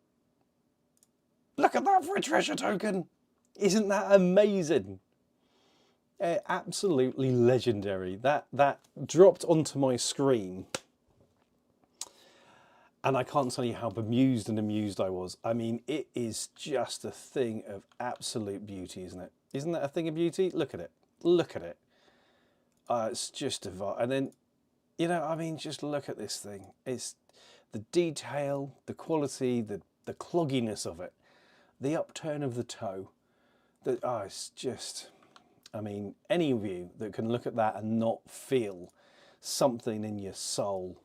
look at that for a treasure token. Isn't that amazing? Absolutely legendary. That dropped onto my screen. And I can't tell you how bemused and amused I was. I mean, it is just a thing of absolute beauty, isn't it? Isn't that a thing of beauty? Look at it. Look at it. It's just a vibe. And then, you know, I mean, just look at this thing. It's the detail, the quality, the clogginess of it, the upturn of the toe. It's just, I mean, any of you that can look at that and not feel something in your soul,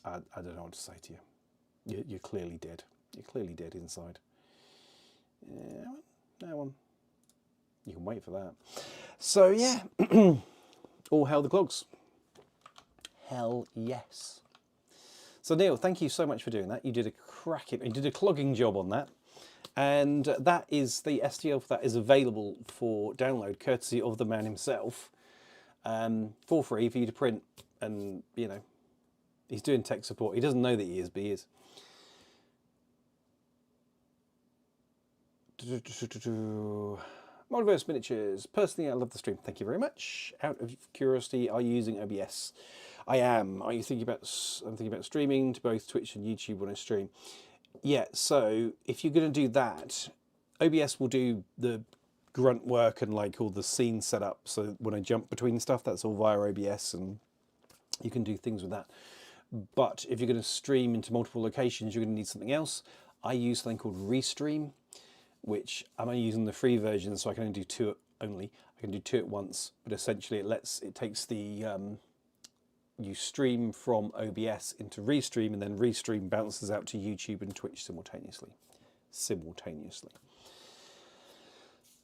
I don't know what to say to you. You're clearly dead. You're clearly dead inside. Yeah, that one. You can wait for that. So yeah, all hail the clogs. Hell yes. So Neil, thank you so much for doing that. You did a clogging job on that. And that is, the STL for that is available for download, courtesy of the man himself, for free for you to print. And, you know, he's doing tech support. He doesn't know that he is, but he is. Multiverse Miniatures. Personally, I love the stream. Thank you very much. Out of curiosity, are you using OBS? I am. Are you thinking about? I'm thinking about streaming to both Twitch and YouTube when I stream. Yeah. So if you're going to do that, OBS will do the grunt work and like all the scene setup. So when I jump between stuff, that's all via OBS, and you can do things with that. But if you're going to stream into multiple locations, you're going to need something else. I use something called Restream, which I'm only using the free version, so I can only do two only. I can do two at once, but essentially it takes the you stream from OBS into Restream, and then Restream bounces out to YouTube and Twitch simultaneously.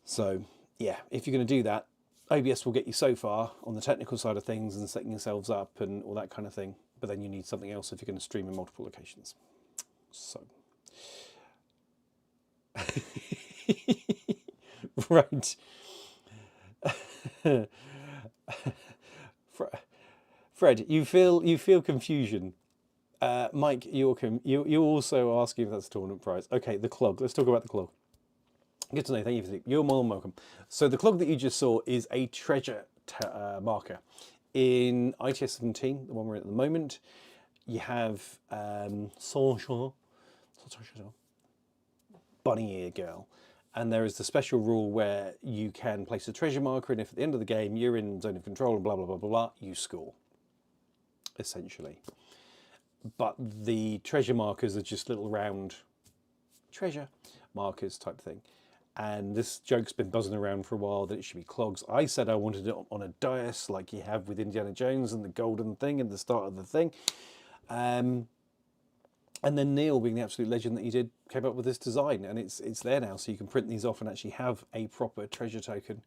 So yeah, if you're going to do that, OBS will get you so far on the technical side of things and setting yourselves up and all that kind of thing, but then you need something else if you're going to stream in multiple locations. So right. Fred, you feel confusion. Mike, you're also asking if that's a tournament prize. Okay, the clog. Let's talk about the clog. Good to know. Thank you for you're more than welcome. So the clog that you just saw is a treasure marker in ITS 17, the one we're in at the moment. You have bunny ear girl. And there is the special rule where you can place a treasure marker, and if at the end of the game you're in zone of control and blah, blah, blah, blah, blah, you score, essentially. But the treasure markers are just little round treasure markers type thing. And this joke's been buzzing around for a while that it should be clogs. I said I wanted it on a dais like you have with Indiana Jones and the golden thing at the start of the thing. And then Neil, being the absolute legend that he did, came up with this design, and it's there now, so you can print these off and actually have a proper treasure token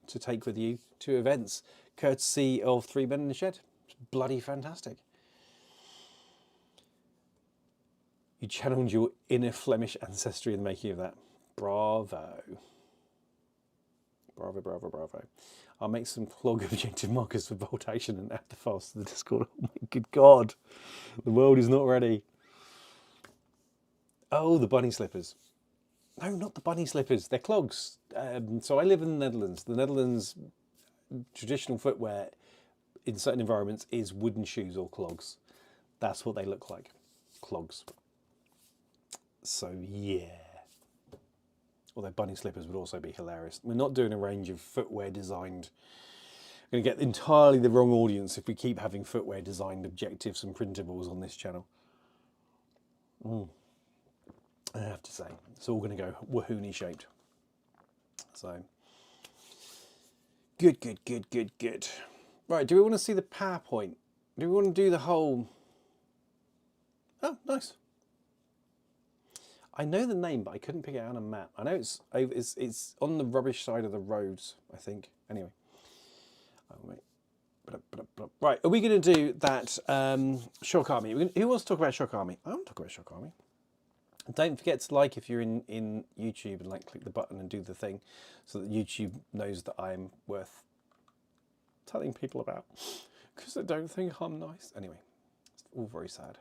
to take with you to events, courtesy of 3 Men in the Shed. It's bloody fantastic. You channeled your inner Flemish ancestry in the making of that. Bravo. Bravo, bravo, bravo. I'll make some clog objective markers for bolt action and add the files to the Discord. Oh my good God. The world is not ready. Oh, the bunny slippers. No, not the bunny slippers. They're clogs. So I live in the Netherlands. The Netherlands traditional footwear in certain environments is wooden shoes or clogs. That's what they look like. Clogs. So yeah. Although bunny slippers would also be hilarious. We're not doing a range of footwear designed. We're going to get entirely the wrong audience if we keep having footwear designed objectives and printables on this channel. I have to say, it's all going to go wahoonie shaped. So, good, good, good, good, good. Right, do we want to see the PowerPoint? Do we want to do the whole... Oh, nice. I know the name, but I couldn't pick it out on a map. I know it's on the rubbish side of the roads, I think. Anyway. Oh, wait. Right, are we going to do that Shock Army? Who wants to talk about Shock Army? I want to talk about Shock Army. Don't forget to like if you're in YouTube and like click the button and do the thing so that YouTube knows that I'm worth telling people about, because they don't think I'm nice. Anyway, it's all very sad.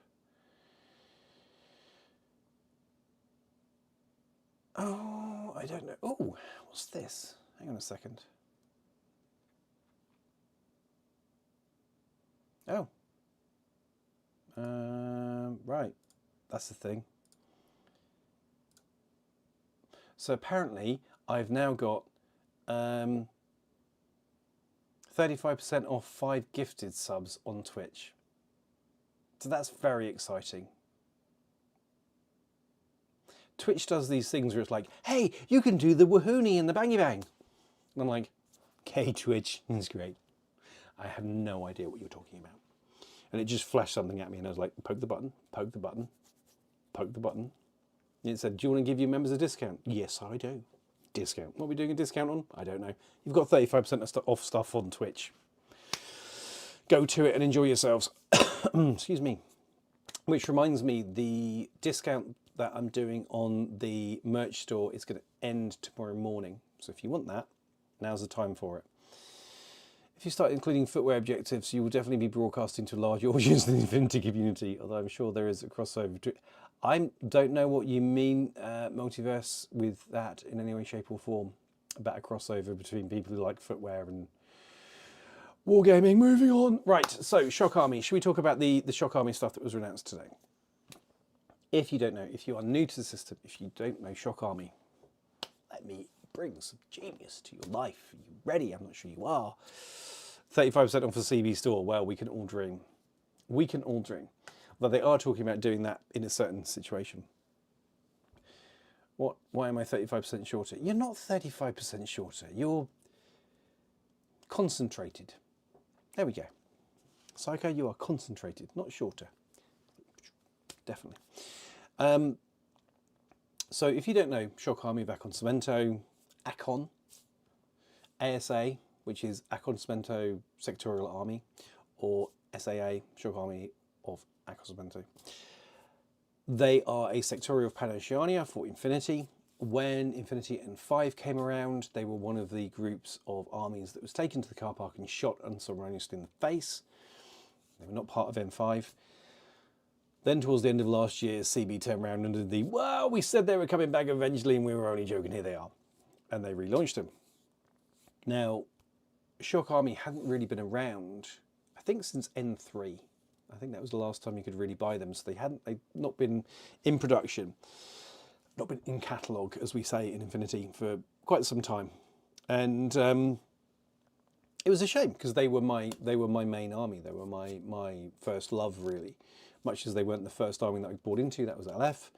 Oh, I don't know. Oh, what's this? Hang on a second. Oh. Right. That's the thing. So apparently I've now got 35% off 5 gifted subs on Twitch. So that's very exciting. Twitch does these things where it's like, hey, you can do the woohoony and the bangy bang. And I'm like, okay, Twitch, it's great. I have no idea what you're talking about. And it just flashed something at me and I was like, poke the button, poke the button, poke the button. And it said, do you want to give your members a discount? Yes, I do. Discount. What are we doing a discount on? I don't know. You've got 35% off stuff on Twitch. Go to it and enjoy yourselves. Excuse me. Which reminds me, the discount that I'm doing on the merch store is going to end tomorrow morning. So if you want that, now's the time for it. If you start including footwear objectives, you will definitely be broadcasting to a large audience in the Infinity community, although I'm sure there is a crossover. I don't know what you mean, Multiverse, with that in any way, shape or form, about a crossover between people who like footwear and wargaming. Moving on. Right, so Shock Army. Should we talk about the Shock Army stuff that was announced today? If you don't know, if you are new to the system, if you don't know Shock Army, let me bring some genius to your life. Are you ready? I'm not sure you are. 35% off the CB store. Well, we can all dream. We can all dream. But they are talking about doing that in a certain situation. What? Why am I 35% shorter? You're not 35% shorter. You're concentrated. There we go. Psycho, you are concentrated, not shorter. Definitely. So if you don't know, Shock Army of Akon Cemento, Akon, ASA, which is Akon Cemento Sectorial Army, or SAA, Shock Army of Akon Cemento. They are a sectorial of Pan-Oceania for Infinity. When Infinity N5 came around, they were one of the groups of armies that was taken to the car park and shot unceremoniously in the face. They were not part of N5. Then towards the end of last year, CB turned around and did the, well, we said they were coming back eventually and we were only joking, here they are. And they relaunched them. Now, Shock Army hadn't really been around, I think, since N3. I think that was the last time you could really buy them. So they'd not been in production, not been in catalogue, as we say in Infinity, for quite some time. And it was a shame because they were my main army. They were my first love, really. Much as they weren't the first army that I bought into, that was LF.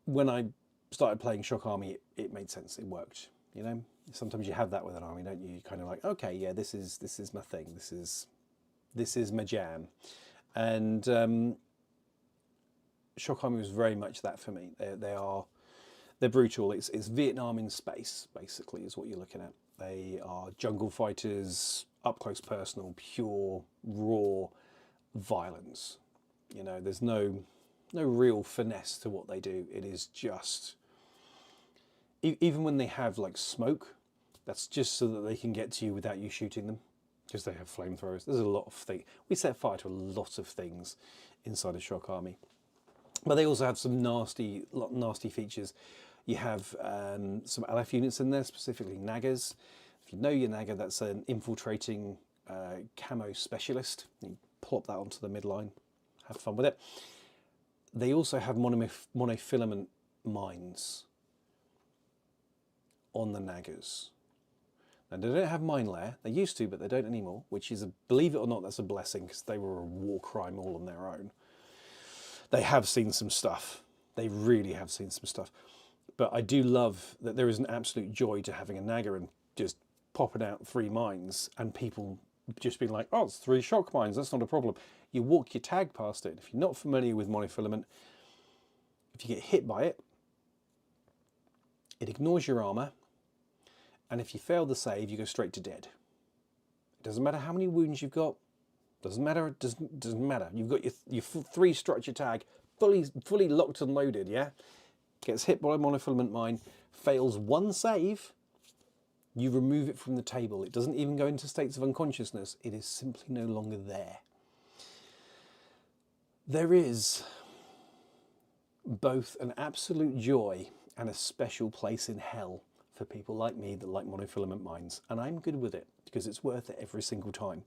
When I started playing Shock Army, it made sense. It worked. You know, sometimes you have that with an army, don't you? You're kind of like, okay, yeah, this is my thing. This is my jam. And Shock Army was very much that for me. They're brutal. It's Vietnam in space, basically, is what you're looking at. They are jungle fighters, up close, personal, pure, raw violence. You know, there's no real finesse to what they do. It is just, even when they have like smoke, that's just so that they can get to you without you shooting them, because they have flamethrowers. There's a lot of things. We set fire to a lot of things inside a Shock Army. But they also have some nasty features. You have some LF units in there, specifically Nagas. If you know your Naga, that's an infiltrating camo specialist. You plop that onto the midline, have fun with it. They also have monofilament mines on the Nagas. Now, they don't have mine layer. They used to, but they don't anymore, which is, believe it or not, that's a blessing, because they were a war crime all on their own. They have seen some stuff. They really have seen some stuff. But I do love that there is an absolute joy to having a Naga and just popping out 3 mines and people just being like, oh, it's 3 shock mines, that's not a problem. You walk your tag past it. If you're not familiar with monofilament, if you get hit by it, it ignores your armor. And if you fail the save, you go straight to dead. It doesn't matter how many wounds you've got. Doesn't matter. It doesn't matter. You've got your 3 structure tag fully locked and loaded. Yeah, gets hit by a monofilament mine, fails 1 save. You remove it from the table. It doesn't even go into states of unconsciousness. It is simply no longer there. There is both an absolute joy and a special place in hell for people like me that like monofilament mines, and I'm good with it because it's worth it every single time.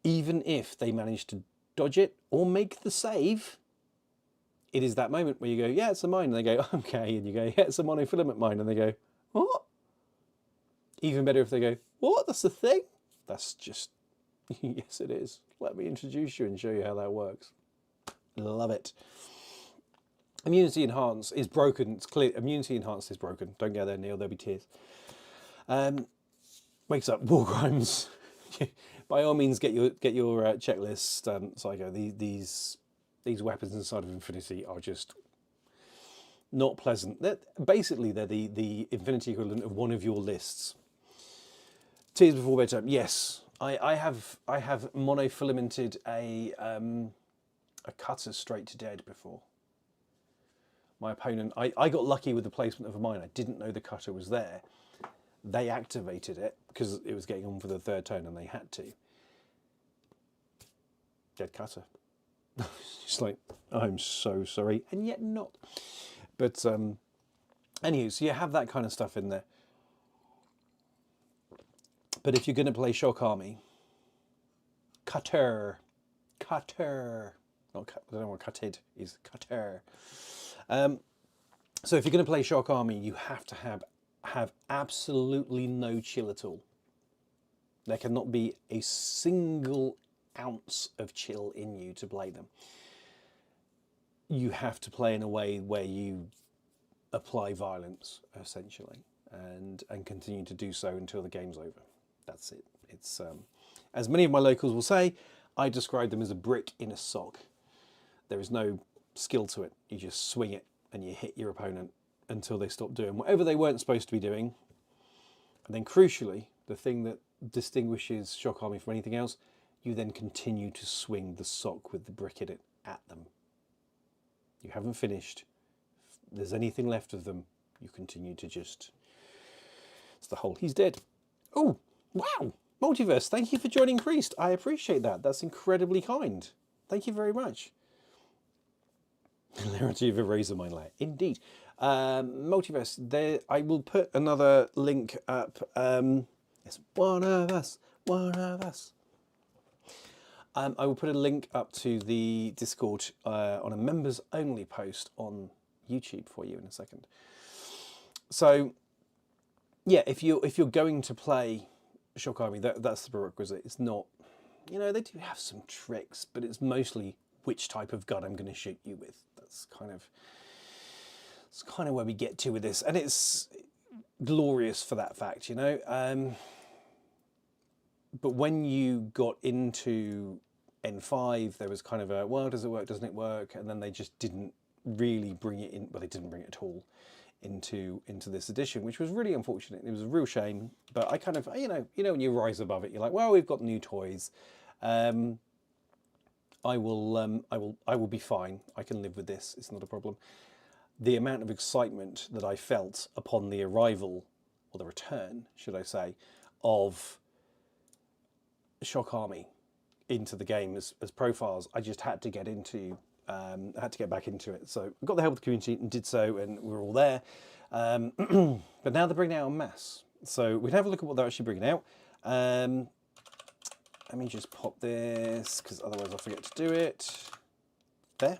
Even if they manage to dodge it or make the save, it is that moment where you go, yeah, it's a mine, and they go, okay, and you go, yeah, it's a monofilament mine, and they go, what? Even better if they go, what? That's the thing? That's just, yes, it is. Let me introduce you and show you how that works. Love it. Immunity Enhanced is broken. It's clear. Immunity Enhanced is broken. Don't go there, Neil. There'll be tears. Wakes up war crimes. By all means, get your checklist, Psycho. These weapons inside of Infinity are just not pleasant. Basically, they're the Infinity equivalent of one of your lists. Tears before bedtime. Yes, I have monofilamented a cutter straight to dead before. My opponent, I got lucky with the placement of a mine. I didn't know the cutter was there. They activated it because it was getting on for the third turn and they had to. Dead cutter. Just like, I'm so sorry, and yet not. But anywho, so you have that kind of stuff in there. But if you're going to play Shock Army, cutter, not cut, I don't know what cutted is, cutter. So if you're going to play Shock Army, you have to have absolutely no chill at all. There cannot be a single ounce of chill in you to play them. You have to play in a way where you apply violence, essentially, and continue to do so until the game's over. That's it. It's as many of my locals will say, I describe them as a brick in a sock. There is no skill to it. You just swing it and you hit your opponent until they stop doing whatever they weren't supposed to be doing. And then crucially, the thing that distinguishes Shock Army from anything else, you then continue to swing the sock with the brick in it at them. You haven't finished. If there's anything left of them, you continue to just... It's the whole... He's dead. Oh, wow. Multiverse, thank you for joining Priest. I appreciate that. That's incredibly kind. Thank you very much. Hilarity of a razor mine layer. Indeed. Multiverse, there, I will put another link up. It's one of us, one of us. I will put a link up to the Discord on a members only post on YouTube for you in a second. So yeah, if you're going to play Shock Army, that's the prerequisite. It's not, you know, they do have some tricks, but it's mostly which type of gun I'm going to shoot you with. That's kind of where we get to with this, and it's glorious for that fact, you know. But when you got into N5, there was kind of a, well, does it work, doesn't it work? And then they just didn't really bring it in, well, they didn't bring it at all into this edition, which was really unfortunate. It was a real shame, but I kind of, you know, when you rise above it, you're like, well, we've got new toys. I will be fine. I can live with this. It's not a problem. The amount of excitement that I felt upon the arrival, or the return, should I say, of Shock Army into the game as profiles, I just had to get into, I had to get back into it. So I got the help of the community and did so, and we're all there. But now they're bringing it out en masse. So we can have a look at what they're actually bringing out. Let me just pop this, because otherwise I'll forget to do it. There.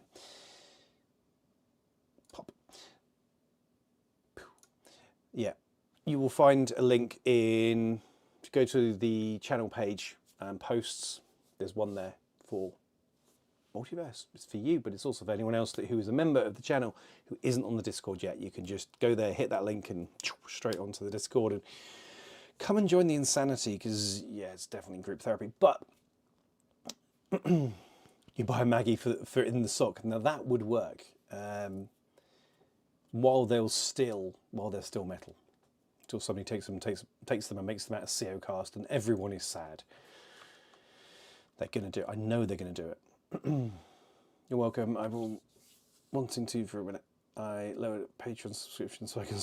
Pop. Yeah. You will find a link in, to go to the channel page and posts. There's one there for Multiverse. It's for you, but it's also for anyone else who is a member of the channel who isn't on the Discord yet. You can just go there, hit that link, and straight onto the Discord and come and join the insanity, because, yeah, it's definitely group therapy. But you buy a Maggie for in the sock. Now, that would work while they're still metal. Until somebody takes them and makes them out of CO cast, and everyone is sad. They're going to do it. I know they're going to do it. You're welcome. I've been wanting to for a minute. I lowered Patreon subscription so I can...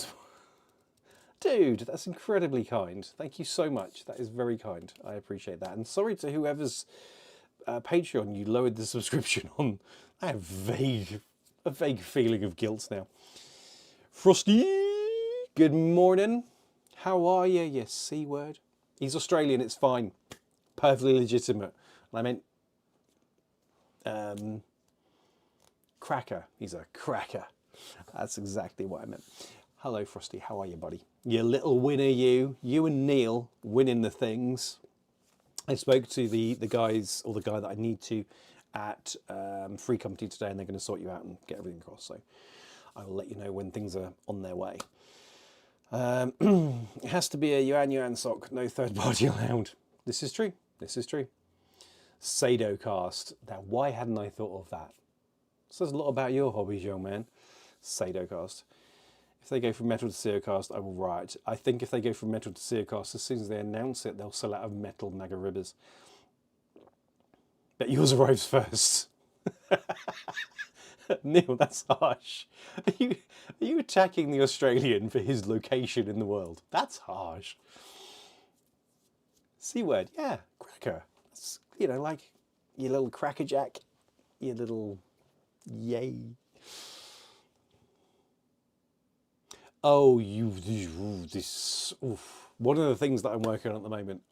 Dude, that's incredibly kind. Thank you so much. That is very kind. I appreciate that. And sorry to whoever's Patreon you lowered the subscription on. I have a vague feeling of guilt now. Frosty, good morning. How are you, you C-word? He's Australian, it's fine. Perfectly legitimate. I meant, Cracker. He's a cracker. That's exactly what I meant. Hello, Frosty. How are you, buddy? You little winner, you. You and Neil winning the things. I spoke to the guys, or the guy that I need to, at Free Company today, and they're going to sort you out and get everything across. So I will let you know when things are on their way. It has to be a Yuan sock, no third party allowed. This is true. This is true. Sado cast. Now, why hadn't I thought of that? Says a lot about your hobbies, young man. Sado cast. If they go from metal to Seocast, I will write. I think if they go from metal to Seocast, as soon as they announce it, they'll sell out of metal Naga ribbers. Bet yours arrives first. Neil, that's harsh. Are you attacking the Australian for his location in the world? That's harsh. C word, yeah, cracker. That's, you know, like your little crackerjack, your little yay. Oh, oof. One of the things that I'm working on at the moment.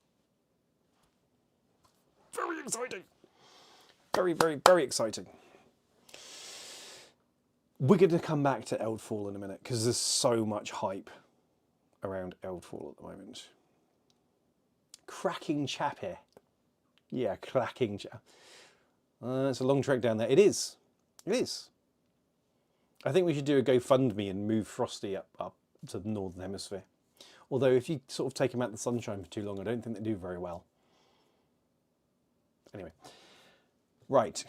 Very exciting. Very, very, very exciting. We're going to come back to Eldfall in a minute because there's so much hype around Eldfall at the moment. Cracking chap here. Yeah, cracking chap. It's a long trek down there. It is. It is. I think we should do a GoFundMe and move Frosty up to the Northern Hemisphere. Although if you sort of take him out the sunshine for too long, I don't think they do very well. Anyway. Right.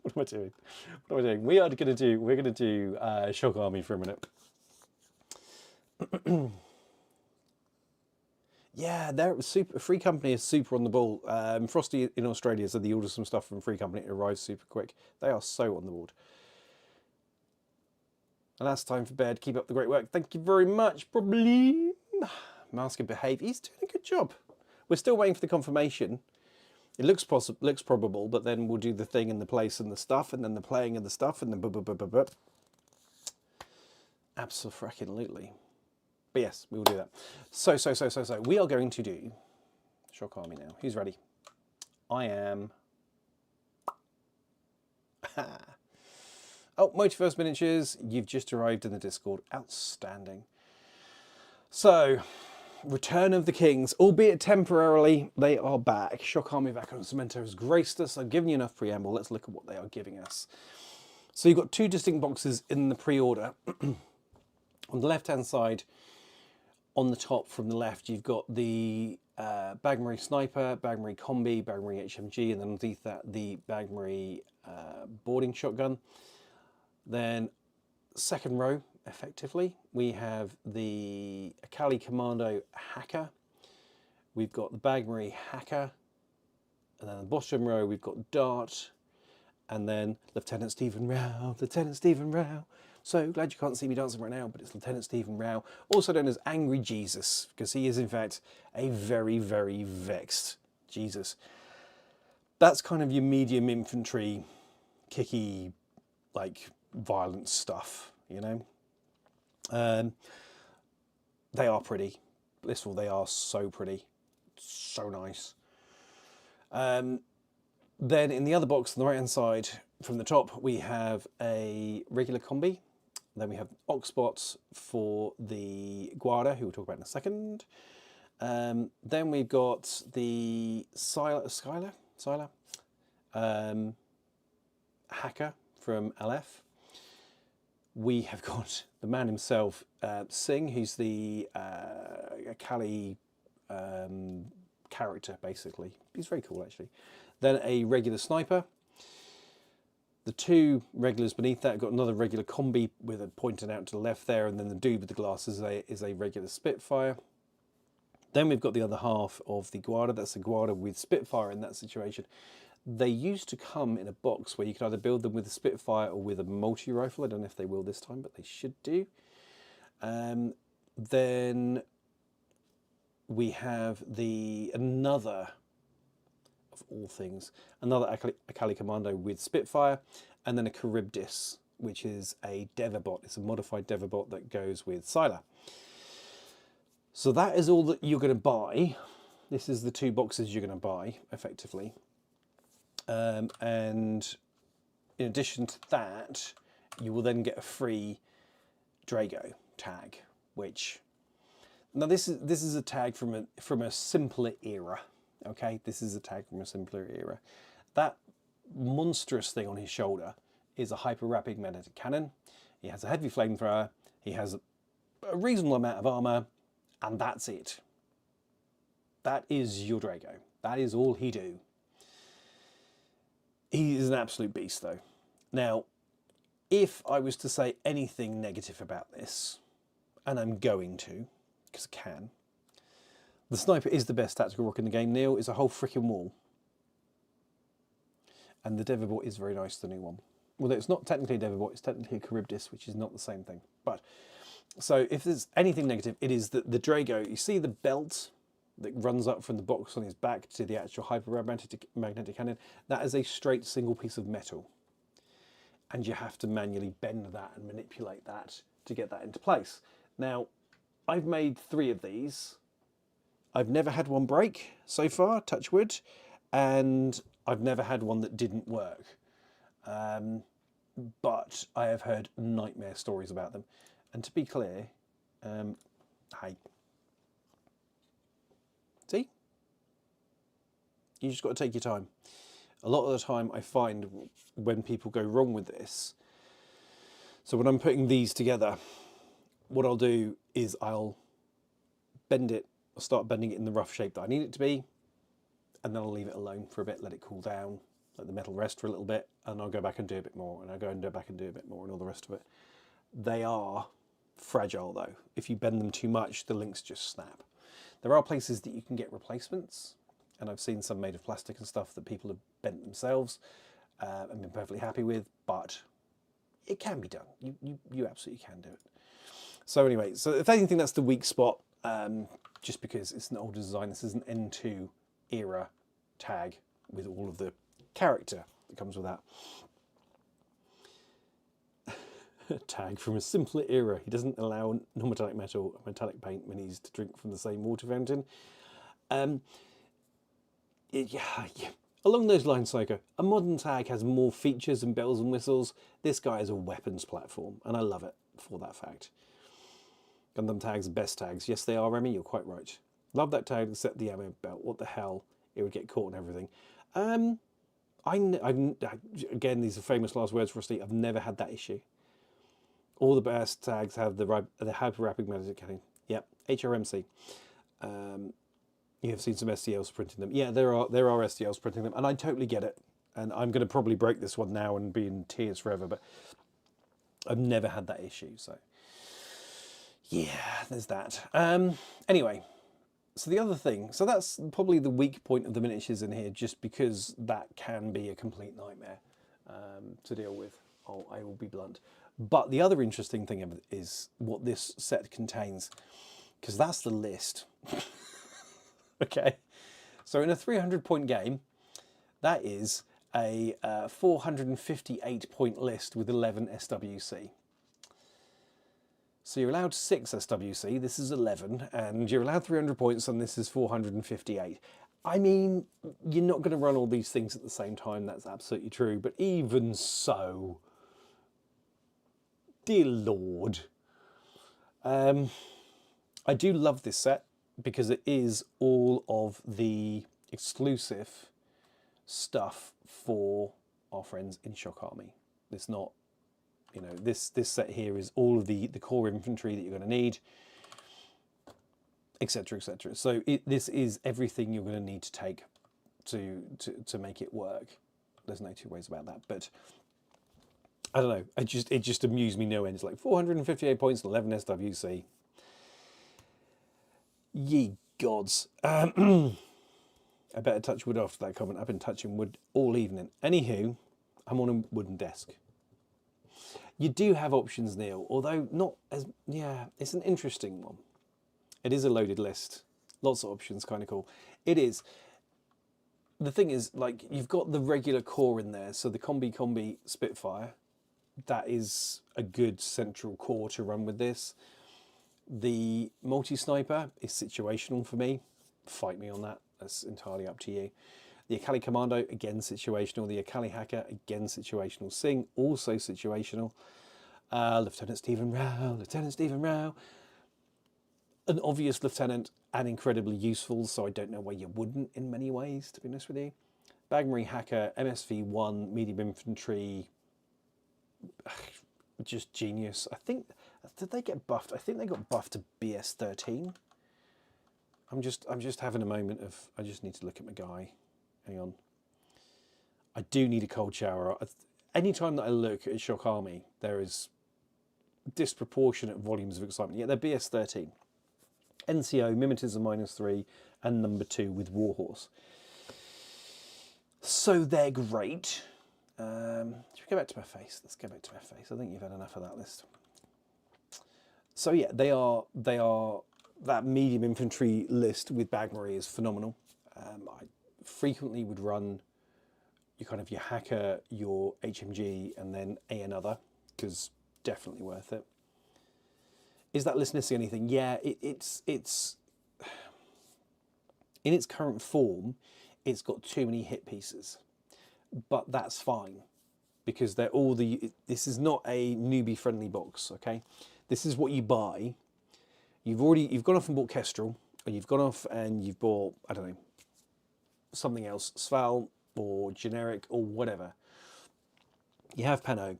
What am I doing? What am I doing? We're going to do Shock Army for a minute. Yeah, they're super. Free Company is super on the ball. Frosty in Australia said they ordered some stuff from Free Company. It arrives super quick. They are so on the board. And that's time for bed. Keep up the great work. Thank you very much. Probably. Mask and behave. He's doing a good job. We're still waiting for the confirmation. It looks probable, but then we'll do the thing and the place and the stuff, and then the playing and the stuff, and then Absolutely. But yes, we will do that. So we are going to do Shock Army now. Who's ready? I am. Oh, Motiverse Miniatures, you've just arrived in the Discord. Outstanding. So, Return of the Kings, albeit temporarily, they are back. Shock Army back on Cemento has graced us. I've given you enough preamble. Let's look at what they are giving us. So you've got two distinct boxes in the pre-order. On the left-hand side, on the top from the left, you've got the Bagmarine Sniper, Bagmarine Combi, Bagmarine HMG, and then underneath that, the Bagmarine boarding shotgun. Then, second row, effectively, we have the Akali Commando Hacker. We've got the Bagmarine Hacker. And then the bottom row, we've got Dart. And then Lieutenant Stephen Rao, Lieutenant Stephen Rao. So glad you can't see me dancing right now, but it's Lieutenant Stephen Rao, also known as Angry Jesus, because he is in fact a very, very vexed Jesus. That's kind of your medium infantry, kicky, like violent stuff, you know. They are pretty. Blissful, they are so pretty, so nice. Then in the other box on the right hand side from the top, we have a regular combi. Then we have Oxbots for the Guarda, who we'll talk about in a second. Then we've got the Skylar Hacker from LF. We have got the man himself, Singh, who's the Kali character, basically. He's very cool, actually. Then a regular sniper. The two regulars beneath that, got another regular combi with a pointed out to the left there, and then the dude with the glasses is a regular Spitfire. Then we've got the other half of the Guarda. That's the Guarda with Spitfire in that situation. They used to come in a box where you could either build them with a Spitfire or with a multi-rifle. I don't know if they will this time, but they should do. Then we have another, of all things, another Akali Commando with Spitfire, and then a Charybdis, which is a Devabot. It's a modified Devabot that goes with Sylar. So that is all that you're going to buy. This is the two boxes you're going to buy, effectively. And in addition to that, you will then get a free Drago tag, which now this is a tag from a simpler era. Okay, this is a tag from a simpler era. That monstrous thing on his shoulder is a hyper rapid magnetic cannon. He has a heavy flamethrower. He has a reasonable amount of armor, and that's it. That is your Drago. That is all he do. He is an absolute beast, though. Now, if I was to say anything negative about this, and I'm going to, because I can, the sniper is the best tactical rock in the game. Neil is a whole freaking wall. And the Deverbot is very nice, the new one. Well, it's not technically a Deverbot, it's technically a Charybdis, which is not the same thing. But, so if there's anything negative, it is that the Drago, you see the belt that runs up from the box on his back to the actual magnetic cannon, that is a straight single piece of metal. And you have to manually bend that and manipulate that to get that into place. Now, I've made 3 of these. I've never had one break so far, touch wood, and I've never had one that didn't work. But I have heard nightmare stories about them. And to be clear, hey, see? You just got to take your time. A lot of the time I find when people go wrong with this, so when I'm putting these together, what I'll do is I'll bend it, I'll start bending it in the rough shape that I need it to be, and then I'll leave it alone for a bit, let it cool down, let the metal rest for a little bit, and I'll go back and do a bit more, and I'll go and go back and do a bit more, and all the rest of it. They are fragile though. If you bend them too much, the links just snap. There are places that you can get replacements, and I've seen some made of plastic and stuff that people have bent themselves and been perfectly happy with, but it can be done. You absolutely can do it. So anyway, so if anything, that's the weak spot, just because it's an older design. This is an N2 era tag with all of the character that comes with that. Tag from a simpler era. He doesn't allow non-metallic metal and metallic paint when he's to drink from the same water fountain. Yeah. Along those lines, Soga, a modern tag has more features and bells and whistles. This guy is a weapons platform, and I love it for that fact. Gundam tags are best tags. Yes, they are, Remy, you're quite right. Love that tag, except the ammo belt. What the hell? It would get caught and everything. Again, these are famous last words for Steve. I've never had that issue. All the best tags have the hyper rapid magnetic cannon. Yep, HRMC. You have seen some STLs printing them. Yeah, there are STLs printing them, and I totally get it. And I'm going to probably break this one now and be in tears forever, but I've never had that issue. So yeah, there's that. Anyway, so the other thing, so that's probably the weak point of the miniatures in here, just because that can be a complete nightmare to deal with. I will be blunt. But the other interesting thing is what this set contains, because that's the list. Okay, so in a 300-point game, that is a 458-point list with 11 SWC. So you're allowed 6 SWC, this is 11, and you're allowed 300 points, and this is 458. I mean, you're not going to run all these things at the same time, that's absolutely true, but even so, dear Lord. I do love this set because it is all of the exclusive stuff for our friends in Shock Army. It's not, you know, this set here is all of the core infantry that you're going to need, etc., etc. So this is everything you're going to need to take to make it work. There's no two ways about that, but I don't know. It just amused me no end. It's like 458 points and 11 SWC. Ye gods. I better touch wood after that comment. I've been touching wood all evening. Anywho, I'm on a wooden desk. You do have options, Neil, although not as... Yeah, it's an interesting one. It is a loaded list. Lots of options, kind of cool. It is. The thing is, like, you've got the regular core in there, so the Combi Spitfire, that is a good central core to run with this. The multi-sniper is situational for me. Fight me on that. That's entirely up to you. The Akali Commando, again situational. The Akali Hacker, again situational. Singh, also situational. Lieutenant Stephen Rao. An obvious lieutenant and incredibly useful, so I don't know why you wouldn't in many ways, to be honest with you. Bagmary Hacker, MSV1, medium infantry, just genius. I think, did they get buffed? I think they got buffed to BS13. I'm just having a moment of, I just need to look at my guy. Hang on. I do need a cold shower. Anytime that I look at Shock Army, there is disproportionate volumes of excitement. Yeah, they're BS13. NCO, Mimetism -3, and number 2 with Warhorse. So they're great. Should we go back to my face? Let's go back to my face. I think you've had enough of that list. So yeah, they are that medium infantry list with Bagmary is phenomenal. I frequently would run your Hacker, your HMG, and then another, because definitely worth it. Is that list missing anything? Yeah, it's in its current form, it's got too many hit pieces, but that's fine because they're all this is not a newbie friendly box, okay? This is what you buy. You've gone off and bought Kestrel, or you've gone off and you've bought, I don't know, something else, Sval or generic or whatever. You have Pano,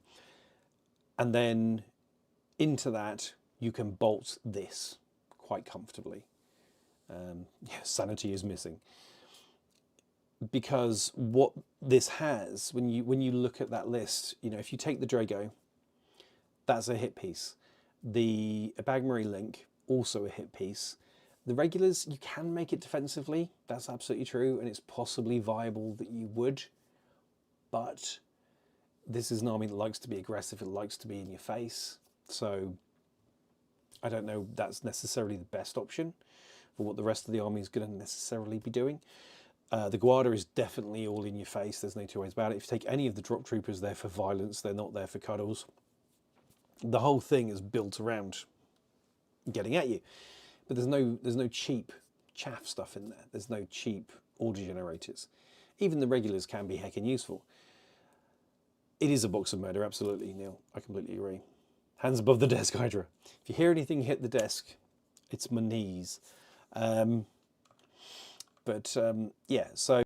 and then into that you can bolt this quite comfortably. Yeah, sanity is missing, because what this has, when you look at that list, if you take the Drago, that's a hit piece. The Bagmary Link, also a hit piece. The regulars, you can make it defensively, that's absolutely true, and it's possibly viable that you would, but this is an army that likes to be aggressive, it likes to be in your face, so I don't know that's necessarily the best option for what the rest of the army is going to necessarily be doing. The Guarda is definitely all in your face, there's no two ways about it. If you take any of the drop troopers, they're for violence, they're not there for cuddles. The whole thing is built around getting at you. But there's no cheap chaff stuff in there. There's no cheap order generators. Even the regulars can be heckin' useful. It is a box of murder, absolutely, Neil. I completely agree. Hands above the desk, Hydra. If you hear anything hit the desk, it's my knees. Yeah, so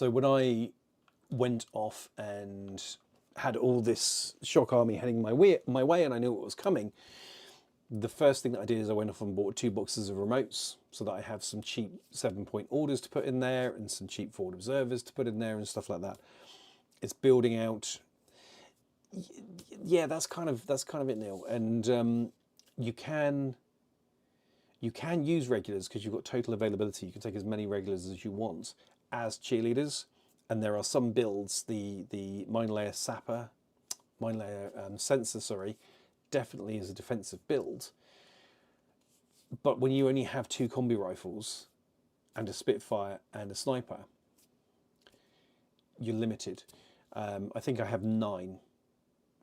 when I went off and had all this Shock Army heading my way and I knew what was coming, the first thing that I did is I went off and bought 2 boxes of remotes so that I have some cheap 7-point orders to put in there and some cheap forward observers to put in there and stuff like that. It's building out. Yeah, that's kind of it, Neil. And you can use regulars because you've got total availability. You can take as many regulars as you want as cheerleaders. And there are some builds, the Mine Layer Sensor, sorry, definitely is a defensive build. But when you only have 2 combi rifles and a Spitfire and a sniper, you're limited. I think I have 9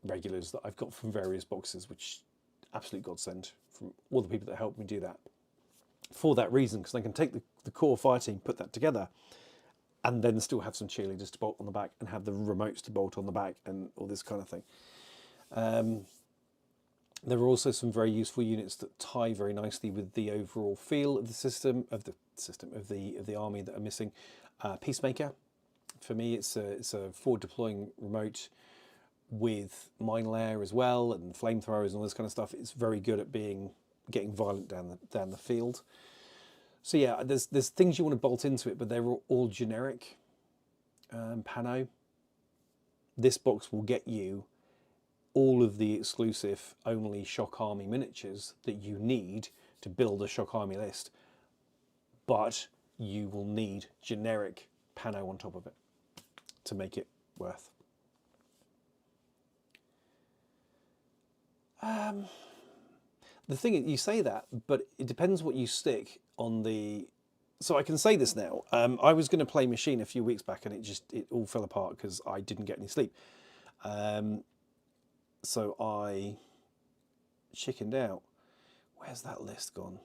regulars that I've got from various boxes, which absolute godsend from all the people that helped me do that. For that reason, because I can take the core fire team, put that together, and then still have some cheerleaders to bolt on the back and have the remotes to bolt on the back and all this kind of thing. There are also some very useful units that tie very nicely with the overall feel of the army that are missing. Peacemaker, for me, it's a forward deploying remote with mine layer as well and flamethrowers and all this kind of stuff. It's very good at getting violent down the field. So yeah, there's things you want to bolt into it, but they're all generic. Pano. This box will get you all of the exclusive only Shock Army miniatures that you need to build a Shock Army list, but you will need generic Pano on top of it to make it worth. The thing is, you say that, but it depends what you stick on the... So I can say this now. I was going to play Machine a few weeks back and it all fell apart because I didn't get any sleep. So I chickened out. Where's that list gone?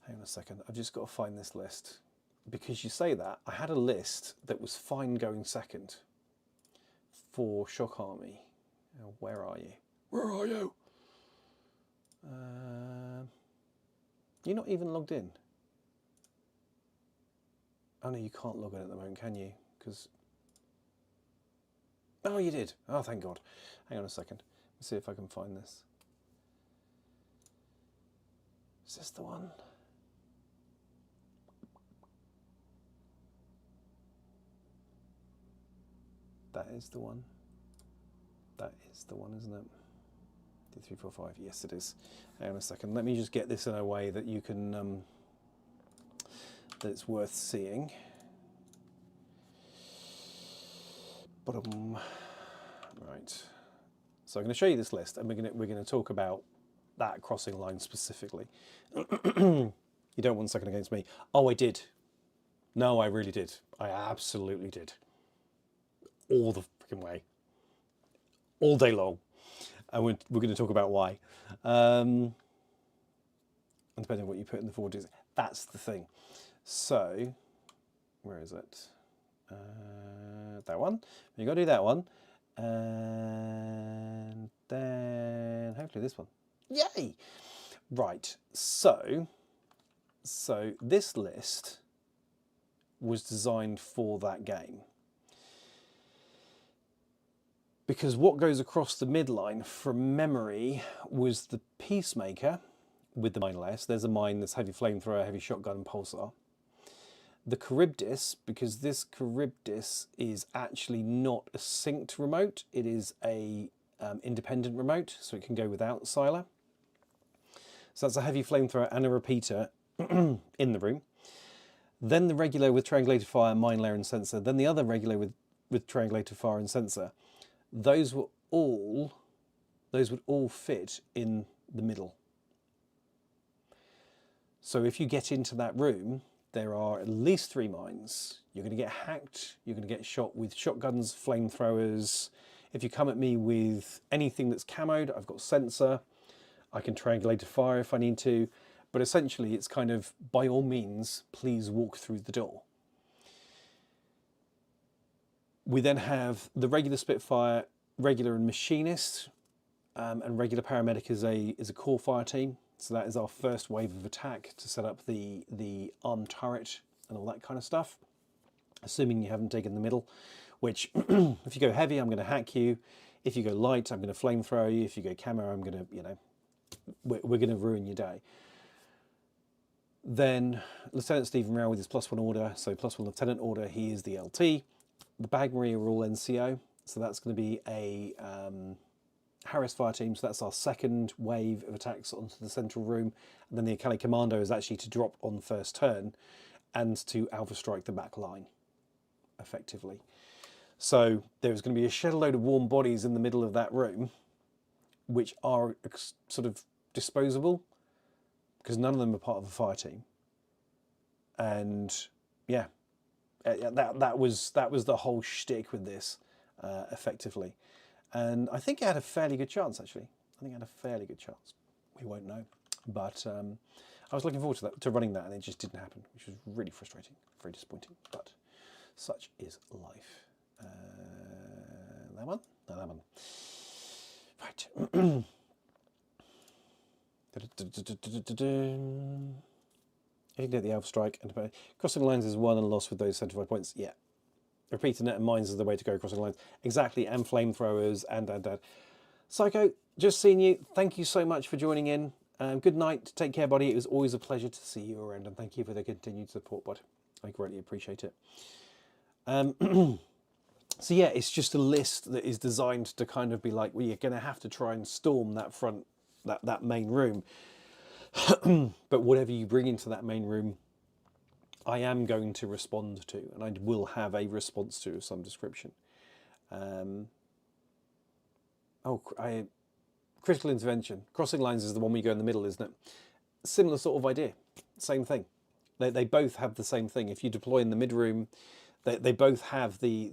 Hang on a second, I've just got to find this list. Because you say that, I had a list that was fine going second for Shock Army. Now, where are you? Where are you? You're not even logged in. Oh no, you can't log in at the moment, can you? Because oh, you did. Oh, thank God. Hang on a second. Let's see if I can find this. Is this the one? That is the one. That is the one, isn't it? 2, 3, 4, 5. Yes, it is. Hang on a second. Let me just get this in a way that you can, that it's worth seeing. Right. So I'm going to show you this list, and we're going to talk about that crossing line specifically. You don't want second against me. Oh, I did. No, I really did. I absolutely did. All the freaking way. All day long. And we're going to talk about why. And depending on what you put in the forward, that's the thing. So, where is it? That one. You've got to do that one. And then hopefully this one. Yay! Right. So this list was designed for that game. Because what goes across the midline from memory was the Peacemaker with the mine less. There's a mine that's heavy flamethrower, heavy shotgun, and pulsar. The Charybdis, because this Charybdis is actually not a synced remote, it is a independent remote, so it can go without Siler. So that's a heavy flamethrower and a repeater in the room. Then the regular with triangulated fire, mine layer, and sensor. Then the other regular with triangulated fire and sensor. Those would all fit in the middle. So if you get into that room, there are at least 3 mines. You're going to get hacked. You're going to get shot with shotguns, flamethrowers. If you come at me with anything that's camoed, I've got sensor. I can triangulate a fire if I need to. But essentially, it's kind of, by all means, please walk through the door. We then have the regular Spitfire, regular and machinist, and regular paramedic is a core fire team. So that is our first wave of attack to set up the armed turret and all that kind of stuff. Assuming you haven't taken the middle, which if you go heavy, I'm going to hack you. If you go light, I'm going to flamethrower you. If you go camo, I'm going to, we're going to ruin your day. Then Lieutenant Stephen Rao with his +1 order, so +1 lieutenant order, he is the LT. The Bagmarine are all NCO, so that's going to be a Harris fire team, so that's our second wave of attacks onto the central room. And then the Akali Commando is actually to drop on first turn and to alpha strike the back line, effectively. So there's going to be a shed load of warm bodies in the middle of that room, which are sort of disposable, because none of them are part of a fire team. And yeah, that was the whole shtick with this, effectively. And I think it had a fairly good chance, actually. I think it had a fairly good chance. We won't know. But I was looking forward to running that, and it just didn't happen, which was really frustrating, very disappointing. But such is life. That one? No, that one. Right. You can get the alpha strike. And crossing lines is won and lost with those 75 points. Yeah. Repeating it and mines is the way to go, crossing lines. Exactly, and flamethrowers and. Psycho, just seen you. Thank you so much for joining in. Good night. Take care, buddy. It was always a pleasure to see you around, and thank you for the continued support, bud. I greatly appreciate it. So yeah, it's just a list that is designed to kind of be like, well, you're going to have to try and storm that front, that main room. But whatever you bring into that main room, I am going to respond to, and I will have a response to of some description. Critical intervention. Crossing lines is the one where you go in the middle, isn't it? Similar sort of idea. Same thing. They both have the same thing. If you deploy in the mid room, they both have the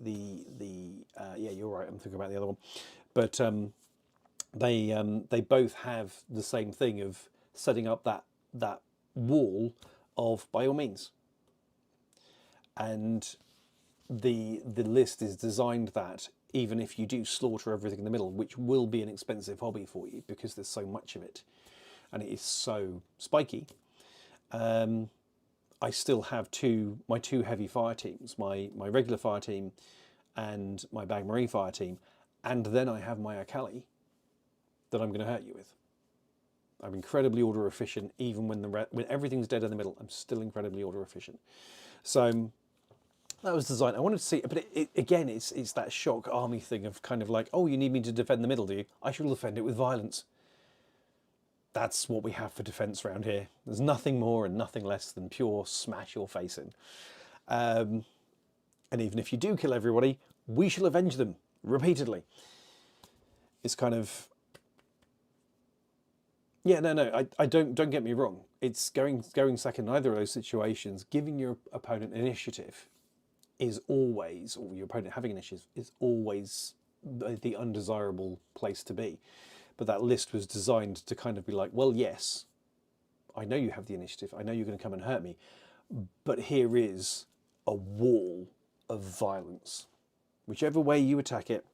yeah, you're right. I'm thinking about the other one, but they both have the same thing of setting up that wall of by all means. And the list is designed that even if you do slaughter everything in the middle, which will be an expensive hobby for you because there's so much of it and it is so spiky, I still have my two heavy fire teams, my regular fire team and my Bag Marie fire team, and then I have my Akali that I'm going to hurt you with. I'm incredibly order efficient, even when everything's dead in the middle. I'm still incredibly order efficient. So that was designed. I wanted to see, but again, it's that shock army thing of kind of like, oh, you need me to defend the middle, do you? I shall defend it with violence. That's what we have for defense around here. There's nothing more and nothing less than pure smash your face in. And even if you do kill everybody, we shall avenge them repeatedly. It's kind of, yeah, no, I don't get me wrong. It's going second in either of those situations. Giving your opponent initiative is always, or your opponent having initiative is always the undesirable place to be. But that list was designed to kind of be like, well, yes, I know you have the initiative. I know you're going to come and hurt me. But here is a wall of violence. Whichever way you attack it,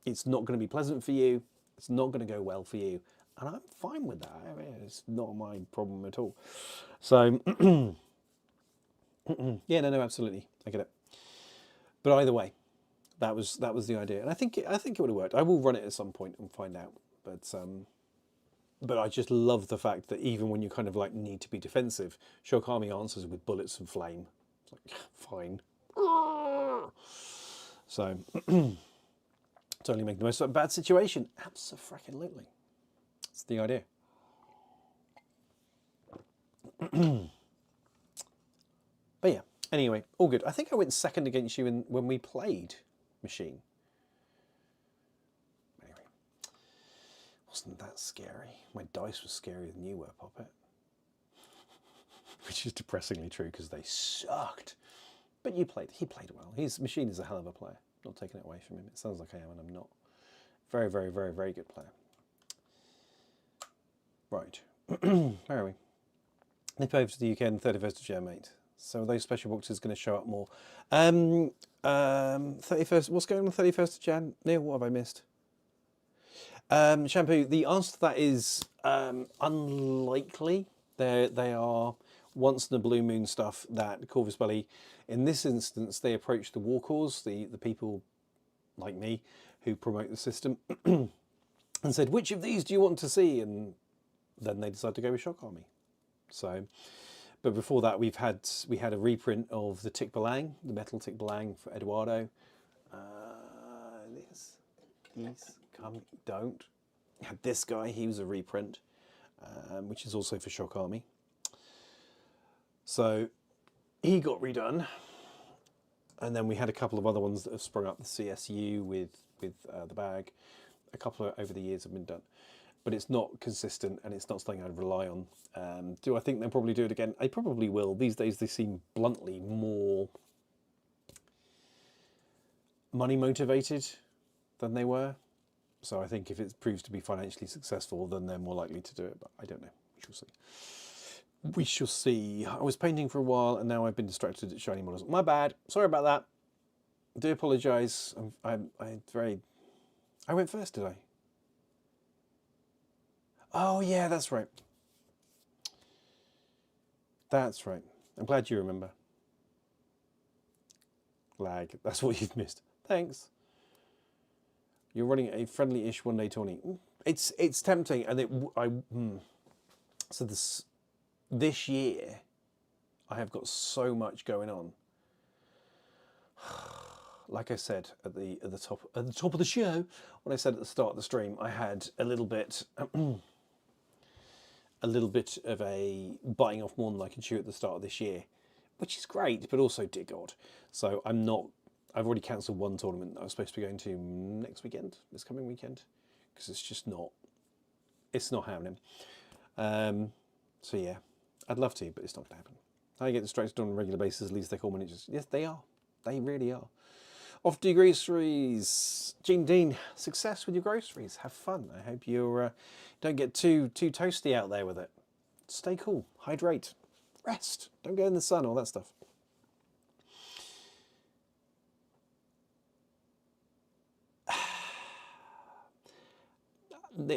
it's not going to be pleasant for you. It's not going to go well for you. And I'm fine with that. I mean, it's not my problem at all. So, yeah, no, absolutely. I get it. But either way, that was the idea. And I think it would have worked. I will run it at some point and find out. But I just love the fact that even when you kind of like need to be defensive, Shock Army answers with bullets and flame. It's like, fine. So, totally make the most of a bad situation. Abso-freaking-lutely. That's the idea. But yeah, anyway, all good. I think I went second against you when we played Machine. Anyway, wasn't that scary? My dice was scarier than you were, Poppet. Which is depressingly true because they sucked. But he played well. Machine is a hell of a player. Not taking it away from him. It sounds like I am and I'm not. Very, very, very, very good player. Right. Where are we? Nip over to the UK on the 31st of Jan, mate. So are those special boxes going to show up more? 31st. What's going on the 31st of Jan? Neil, what have I missed? Shampoo. The answer to that is unlikely. They are once in a blue moon stuff that Corvus Belli, in this instance, they approach the war cause, the people like me who promote the system, and said, which of these do you want to see? And then they decided to go with Shock Army. So, but before that, we had a reprint of the Tic Balang, the metal Tic Balang for Eduardo. Don't. Had this guy, he was a reprint, which is also for Shock Army. So he got redone, and then we had a couple of other ones that have sprung up. The CSU with the bag, a couple over the years have been done, but it's not consistent and it's not something I'd rely on. Do I think they'll probably do it again? I probably will. These days they seem bluntly more money motivated than they were. So I think if it proves to be financially successful, then they're more likely to do it. But I don't know. We shall see. We shall see. I was painting for a while and now I've been distracted at shiny models. My bad. Sorry about that. I do apologise. I went first, did I? Oh yeah, that's right. That's right. I'm glad you remember. Lag. That's what you've missed. Thanks. You're running a friendly-ish one-day tourney. It's tempting, and so this year I have got so much going on. Like I said at the top of the show, when I said at the start of the stream, I had a little bit of a biting off more than I can chew at the start of this year, which is great, but also dear God. So I've already cancelled one tournament that I was supposed to be going to this coming weekend, because it's not happening. So yeah, I'd love to, but it's not going to happen. I get distracted on a regular basis, at least they call miniatures. Yes, they are. They really are. Off to your groceries. Gene Dean, success with your groceries. Have fun. I hope you don't get too toasty out there with it. Stay cool. Hydrate. Rest. Don't go in the sun, all that stuff.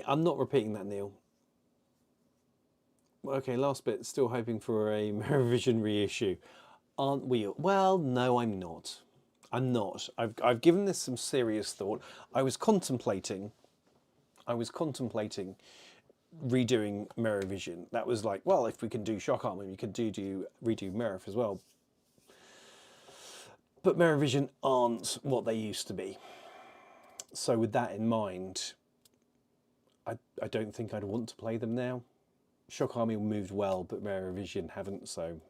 I'm not repeating that, Neil. Okay, last bit. Still hoping for a Mirrorvision reissue. Aren't we? Well, no, I'm not. I'm not. I've given this some serious thought. I was contemplating redoing Mirrorvision. That was like, well, if we can do Shock Armor, we could redo Mirror as well. But Mirrorvision aren't what they used to be. So with that in mind, I don't think I'd want to play them now. Shock Army moved well, but Mirrorvision haven't, so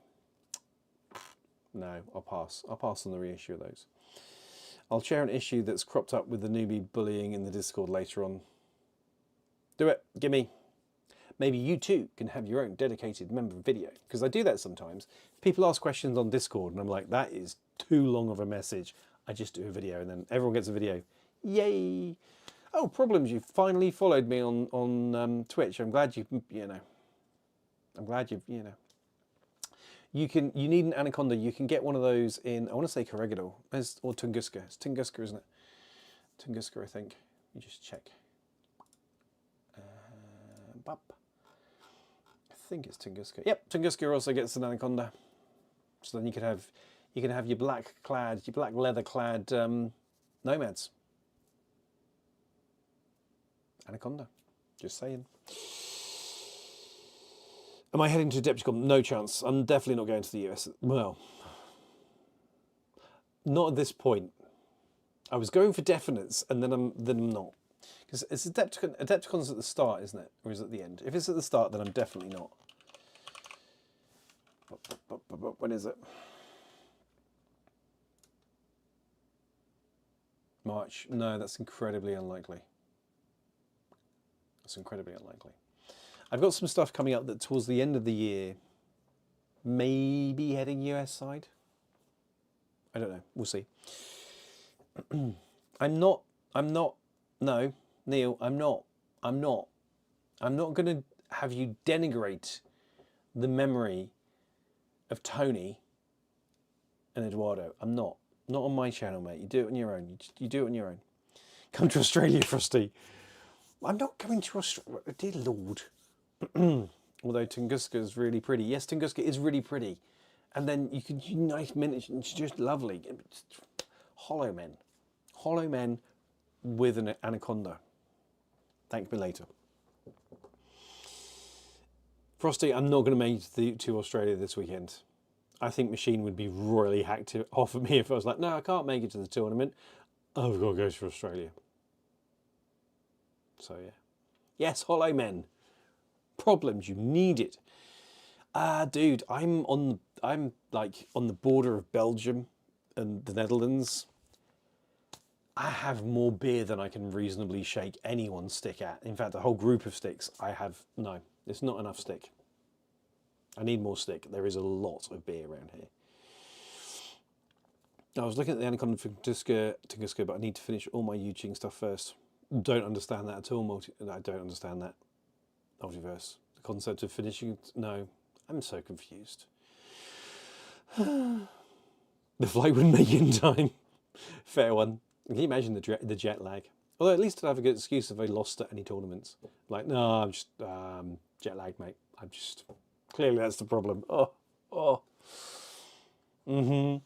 no, I'll pass. I'll pass on the reissue of those. I'll share an issue that's cropped up with the newbie bullying in the Discord later on. Do it, gimme. Maybe you too can have your own dedicated member video, because I do that sometimes. People ask questions on Discord and I'm like, that is too long of a message. I just do a video and then everyone gets a video. Yay! Oh, Problems, you finally followed me on Twitch. I'm glad I'm glad you need an anaconda. You can get one of those in, I want to say Corregidor, or Tunguska. It's Tunguska, isn't it? Tunguska, I think. You just check. I think it's Tunguska. Yep, Tunguska also gets an anaconda. So then you can have your black leather clad nomads. Anaconda. Just saying. Am I heading to Adepticon? No chance. I'm definitely not going to the US. Well, not at this point. I was going for definites, and then I'm not. Because it's Adepticon. Adepticon's at the start, isn't it? Or is it at the end? If it's at the start, then I'm definitely not. When is it? March. No, that's incredibly unlikely. That's incredibly unlikely. I've got some stuff coming up that towards the end of the year, maybe heading US side. I don't know. We'll see. No, Neil, I'm not going to have you denigrate the memory of Tony and Eduardo. I'm not. Not on my channel, mate. You do it on your own. You do it on your own. Come to Australia, Frosty. I'm not coming to Australia. Dear Lord. Although Tunguska is really pretty. Yes, Tunguska is really pretty. And then you can unite miniatures. It's just lovely. Hollow men. Hollow men with an anaconda. Thank me later. Frosty, I'm not going to make it to Australia this weekend. I think Machine would be royally hacked off of me if I was like, no, I can't make it to the tournament. I've got to go to Australia. So yeah. Yes, Hollow Men. Problems, you need it. Dude, I'm like on the border of Belgium and the Netherlands. I have more beer than I can reasonably shake anyone's stick at. In fact, a whole group of sticks, no, it's not enough stick. I need more stick. There is a lot of beer around here. I was looking at the Anaconda for Tunguska, but I need to finish all my Yuching stuff first. Don't understand that at all. I don't understand that. Multiverse. The concept of finishing... No, I'm so confused. The flight wouldn't make it in time. Fair one. Can you imagine the jet lag? Although at least I'd have a good excuse if I lost at any tournaments. Like, no, I'm just jet lag, mate. I'm just... Clearly that's the problem. Oh. Mm-hmm.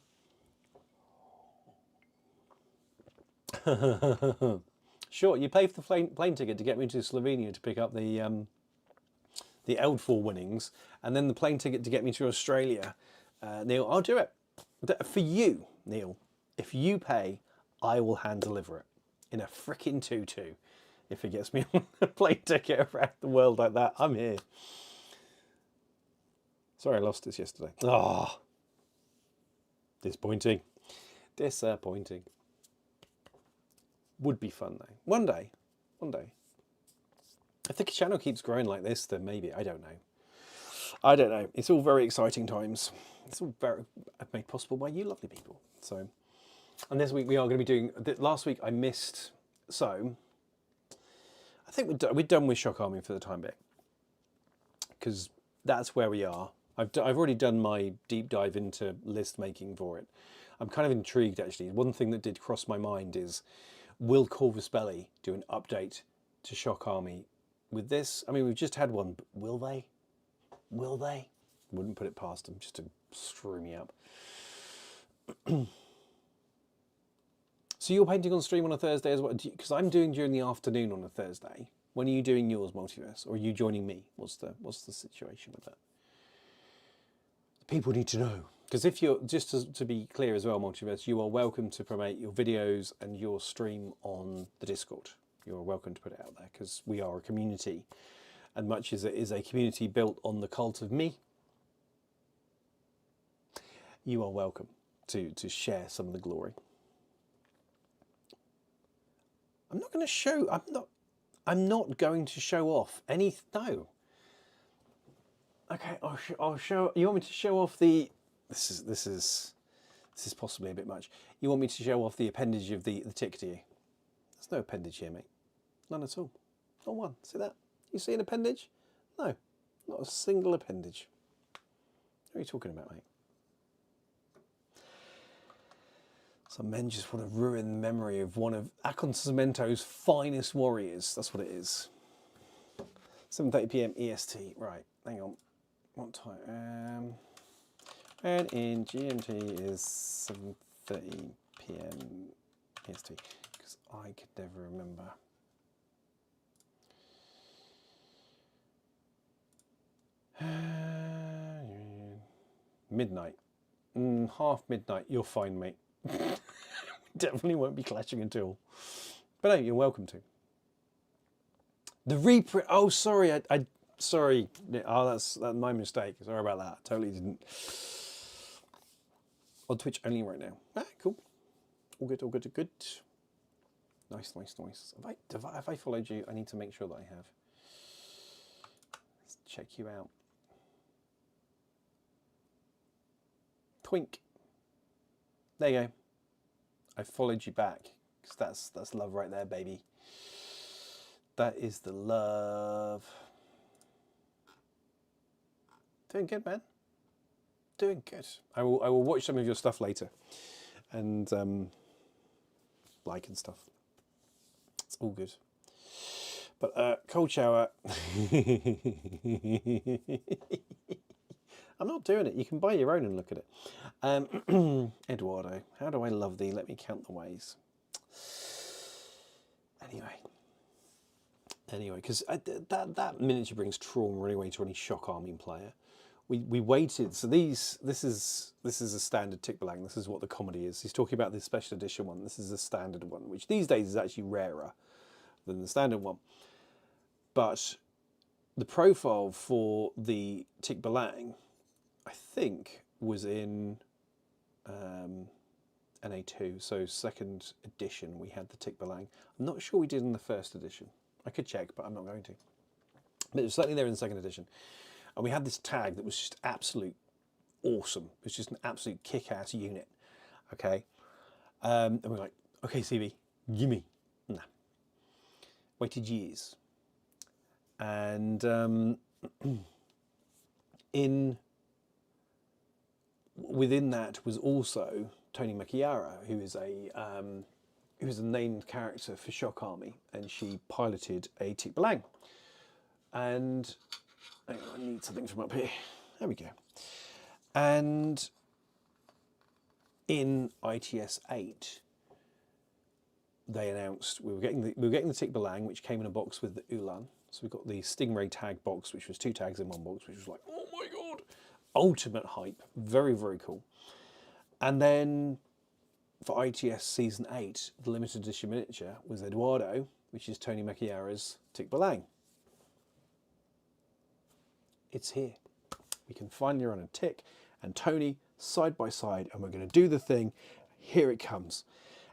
Sure, you pay for the plane ticket to get me to Slovenia to pick up the Eldfall winnings, and then the plane ticket to get me to Australia. Neil, I'll do it. For you, Neil, if you pay, I will hand deliver it in a frickin' tutu. If it gets me on a plane ticket around the world like that, I'm here. Sorry, I lost this yesterday. Oh, disappointing. Disappointing. Would be fun though. One day. If the channel keeps growing like this, then maybe. I don't know. It's all very exciting times. It's all very made possible by you lovely people. So, and this week we are going to be doing... Last week I missed... So, I think we're done with Shock Army for the time being. Because that's where we are. I've already done my deep dive into list making for it. I'm kind of intrigued actually. One thing that did cross my mind is, will Corvus Belli do an update to Shock Army with this? I mean, we've just had one, but will they? Will they? Wouldn't put it past them just to screw me up. So you're painting on stream on a Thursday as well? Because I'm doing during the afternoon on a Thursday. When are you doing yours, Multiverse? Or are you joining me? What's the situation with that? People need to know. Because if you're, just to be clear as well, Multiverse, you are welcome to promote your videos and your stream on the Discord. You're welcome to put it out there because we are a community. And much as it is a community built on the cult of me, you are welcome to share some of the glory. I'm not going to show, I'm not going to show off any, no. Okay, I'll show, you want me to show off the, this is possibly a bit much. You want me to show off the appendage of the tick, do you? There's no appendage here, mate. None at all. Not one. See that? You see an appendage? No, not a single appendage. What are you talking about, mate? Some men just want to ruin the memory of one of Akon Cemento's finest warriors. That's what it is. 7:30 PM EST. Right, hang on. What time? And in GMT is 7:30 PM EST. Because I could never remember. Midnight. Half midnight. You're fine, mate. Definitely won't be clashing until. But no, you're welcome to. The reprint. Oh, sorry. I sorry. Oh, that's my mistake. Sorry about that. I totally didn't. On Twitch only right now. Ah, cool. All good. All good. All good. Nice. Nice. Nice. Have I followed you? I need to make sure that I have. Let's check you out. Twink. There you go. I followed you back because that's love right there, baby. That is the love. Doing good, man. Doing good. I will watch some of your stuff later, and like and stuff. It's all good. But cold shower. I'm not doing it. You can buy your own and look at it. Eduardo, how do I love thee? Let me count the ways. Anyway, because that miniature brings trauma anyway to any Shock Army player. We waited. So this is a standard Tick Belang. This is what the comedy is. He's talking about the special edition one. This is a standard one, which these days is actually rarer than the standard one. But the profile for the Tick Belang, I think, was in NA2, so second edition we had the Tick Belang. I'm not sure we did in the first edition. I could check, but I'm not going to. But it was certainly there in the second edition. And we had this tag that was just absolute awesome. It was just an absolute kick-ass unit, okay? And we're like, okay, CB, gimme. Nah. Waited years. And within that was also Tony Macchiara, who is a named character for Shock Army, and she piloted a Tick Belang. And hang on, I need something from up here. There we go. And in ITS 8, they announced we were getting the Tick Belang, which came in a box with the Ulan. So we got the Stingray tag box, which was 2 tags in one box, which was like, oh my god, ultimate hype, very, very cool. And then for ITS Season 8, the limited edition miniature was Eduardo, which is Tony Macchiara's Tick Belang. It's here. We can finally run a Tick and Tony side by side, and we're going to do the thing. Here it comes.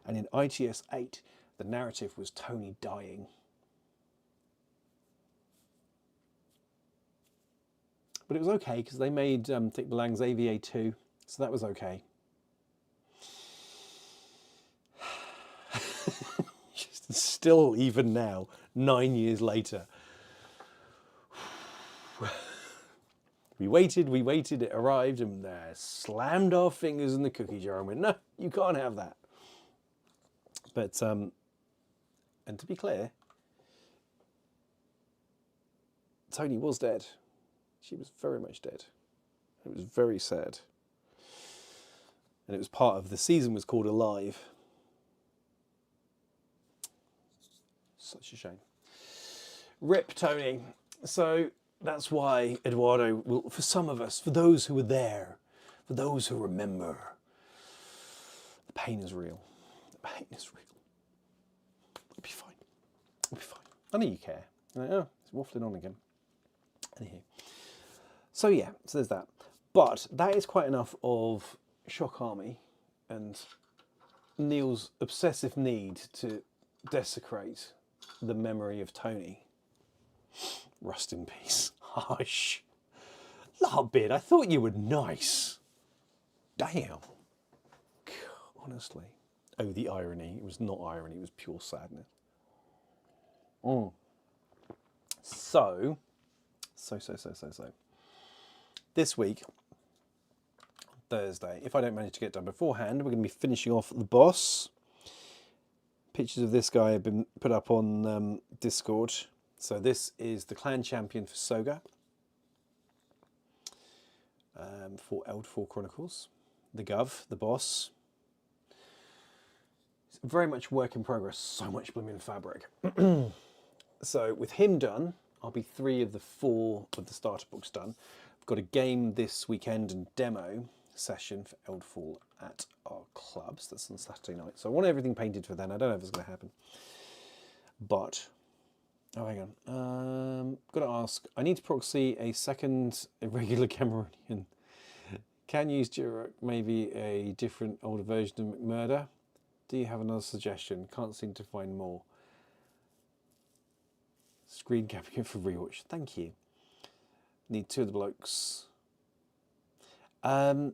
And in ITS 8, the narrative was Tony dying. But it was okay because they made Tick Belang's AVA 2, so that was okay. Still, even now, 9 years later, We waited, it arrived, and slammed our fingers in the cookie jar and went, no, you can't have that. But, and to be clear, Tony was dead. She was very much dead. It was very sad. And it was part of, the season was called Alive. Such a shame. Rip Tony. So that's why Eduardo will, for some of us, for those who were there, for those who remember, the pain is real. The pain is real. It'll be fine. It'll be fine. I know you care. You're like, oh, it's waffling on again. Anywho. So yeah, so there's that. But that is quite enough of Shock Army and Neil's obsessive need to desecrate the memory of Tony. Rust in peace. Hush. Larbid, I thought you were nice. Damn. Honestly. Oh, the irony. It was not irony, it was pure sadness. So. This week, Thursday, if I don't manage to get done beforehand, we're going to be finishing off the boss. Pictures of this guy have been put up on Discord. So this is the clan champion for Soga, for Eldfall Chronicles. The Gov, the boss. It's very much work in progress, so much blooming fabric. So with him done, I'll be 3 of the 4 of the starter books done. I've got a game this weekend and demo session for Eldfall at our clubs. That's on Saturday night. So I want everything painted for then. I don't know if it's going to happen. But, oh, hang on. Got to ask, I need to proxy a second irregular Cameroonian. Can use Jurok, maybe a different older version of McMurder? Do you have another suggestion? Can't seem to find more. Screen capping it for rewatch. Thank you. Need 2 of the blokes. I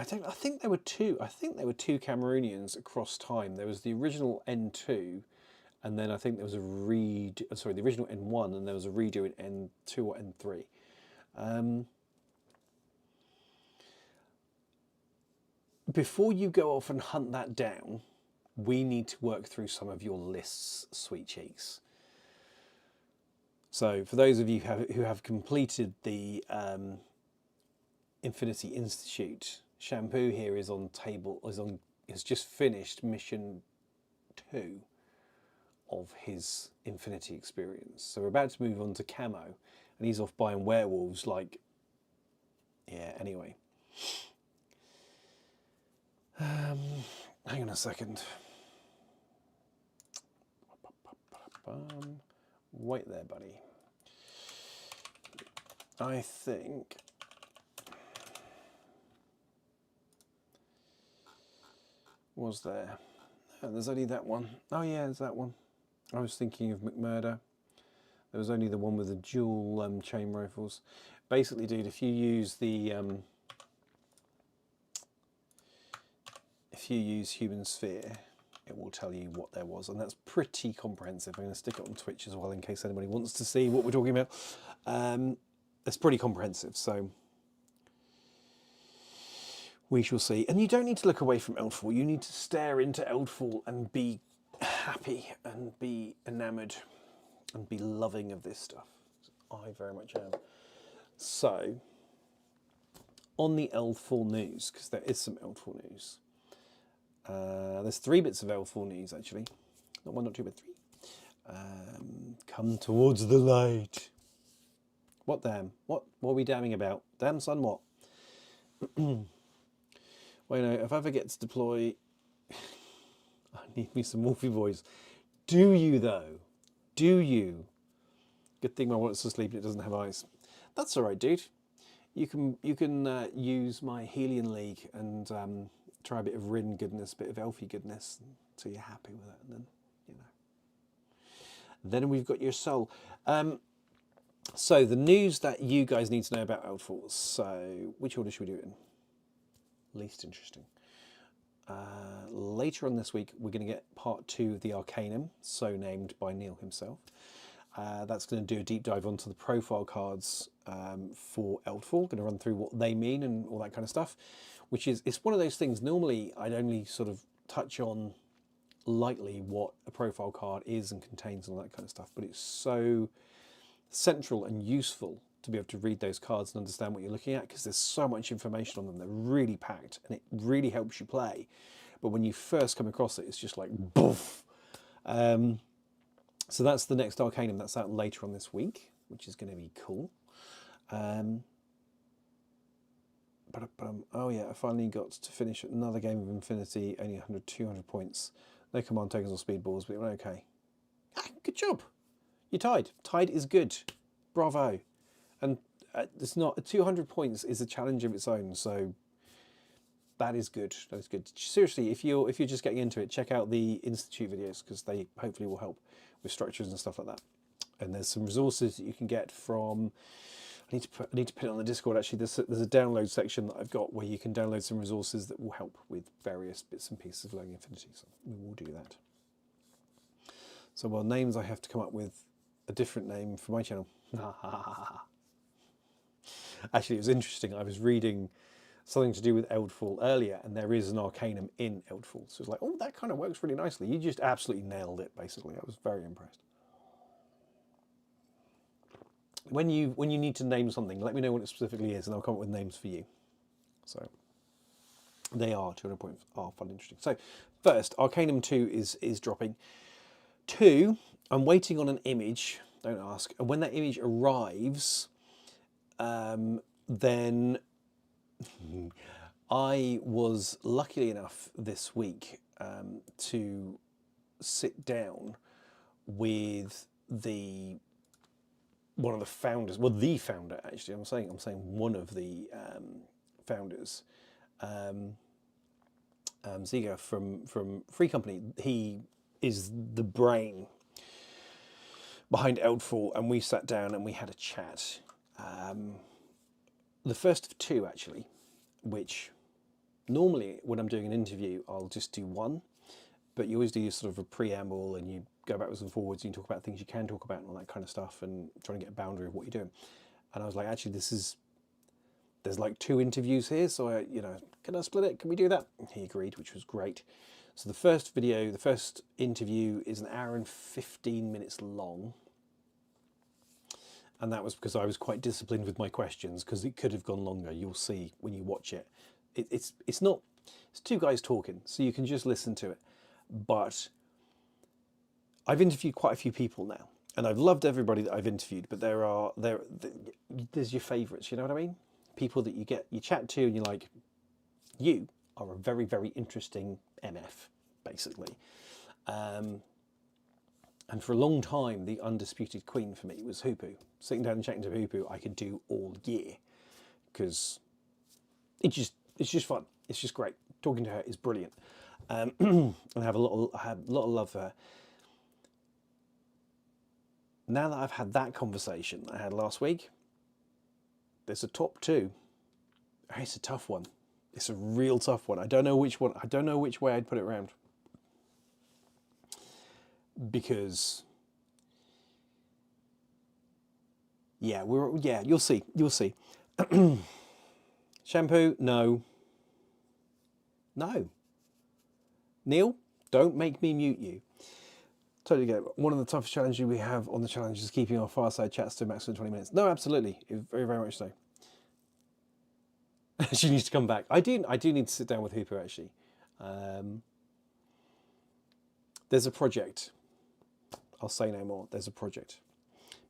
think there were 2. I think there were 2 Cameroonians across time. There was the original N2, and then I think there was a the original N1, and there was a redo in N2 or N3. Before you go off and hunt that down, we need to work through some of your lists, sweet cheeks. So for those of you who have completed the Infinity Institute, Shampoo here is has just finished mission 2 of his Infinity experience. So we're about to move on to Camo, and he's off buying werewolves like, yeah, anyway. Hang on a second. Wait there, buddy. I think was there? Oh, there's only that one. Oh yeah, there's that one. I was thinking of McMurder. There was only the one with the dual chain rifles. Basically, dude, if you use the Human Sphere, it will tell you what there was, and that's pretty comprehensive. I'm going to stick it on Twitch as well in case anybody wants to see what we're talking about. It's pretty comprehensive, so we shall see. And you don't need to look away from Eldfall. You need to stare into Eldfall and be happy and be enamoured and be loving of this stuff. I very much am. So, on the Eldfall news, because there is some Eldfall news. There's 3 bits of Eldfall news, actually. Not 1, not 2, but 3. Come towards the light. What damn? What are we damning about? Damn son, what? Well, you know, if I ever get to deploy... I need me some Wolfie voice. Do you, though? Do you? Good thing my wallet's asleep and it doesn't have eyes. That's all right, dude. You can use my Helion League and try a bit of Rin goodness, a bit of Elfie goodness, until you're happy with it, and then, you know. Then we've got your soul. So the news that you guys need to know about Eldfall. So which order should we do it in? Least interesting. Later on this week, we're going to get part 2 of the Arcanum, so named by Neil himself. That's going to do a deep dive onto the profile cards for Eldfall. Going to run through what they mean and all that kind of stuff, which is, it's one of those things. Normally, I'd only sort of touch on lightly what a profile card is and contains and all that kind of stuff, but it's so central and useful to be able to read those cards and understand what you're looking at, because there's so much information on them. They're really packed and it really helps you play. But when you first come across it, it's just like boof. So that's the next Arcanum. That's out later on this week, which is going to be cool. Oh yeah, I finally got to finish another game of Infinity, only 100, 200 points. No command tokens or speedballs, but it went okay. Ah, good job. You're tied. Tied is good. Bravo. And it's not, 200 points is a challenge of its own, so that is good. That is good. Seriously, if you're just getting into it, check out the Institute videos, because they hopefully will help with structures and stuff like that. And there's some resources that you can get from. I need to put it on the Discord. Actually, there's a download section that I've got where you can download some resources that will help with various bits and pieces of learning Infinity. So we will do that. So while names, I have to come up with a different name for my channel. Actually, it was interesting. I was reading something to do with Eldfall earlier, and there is an Arcanum in Eldfall. So it's like, oh, that kind of works really nicely. You just absolutely nailed it, basically. I was very impressed. When you need to name something, let me know what it specifically is, and I'll come up with names for you. So they are 200 points. Are fun, interesting. So first, Arcanum 2 is dropping. 2, I'm waiting on an image. Don't ask. And when that image arrives, then I was lucky enough this week to sit down with one of the founders, well, the founder actually. I'm saying one of the founders, Soga from Free Company. He is the brain behind Eldfall, and we sat down and we had a chat. The first of 2 actually, which normally when I'm doing an interview I'll just do 1, but you always do sort of a preamble and you go backwards and forwards and you talk about things you can talk about and all that kind of stuff, and trying to get a boundary of what you're doing. And I was like, actually, there's like 2 interviews here, so can I split it? Can we do that? And he agreed, which was great. So the first interview is an hour and 15 minutes long. And that was because I was quite disciplined with my questions, because it could have gone longer. You'll see when you watch it. It's 2 guys talking, so you can just listen to it. But I've interviewed quite a few people now, and I've loved everybody that I've interviewed. But there's your favourites. You know what I mean? People that you chat to, and you're like, you are a very, very interesting MF, basically. And for a long time, the undisputed queen for me was Hoopu. Sitting down and chatting to Hoopu, I could do all year, because it's just fun. It's just great. Talking to her is brilliant, and I have a lot of love for her. Now that I've had that conversation I had last week, there's a top 2. It's a tough one. It's a real tough one. I don't know which one. I don't know which way I'd put it around. Because you'll see. Shampoo, no. Neil, don't make me mute you. Totally get it. One of the toughest challenges we have on the challenge is keeping our fireside chats to a maximum 20 minutes. No, absolutely. Very, very much so. She needs to come back. I do need to sit down with Hooper, actually. There's a project. I'll say no more. There's a project.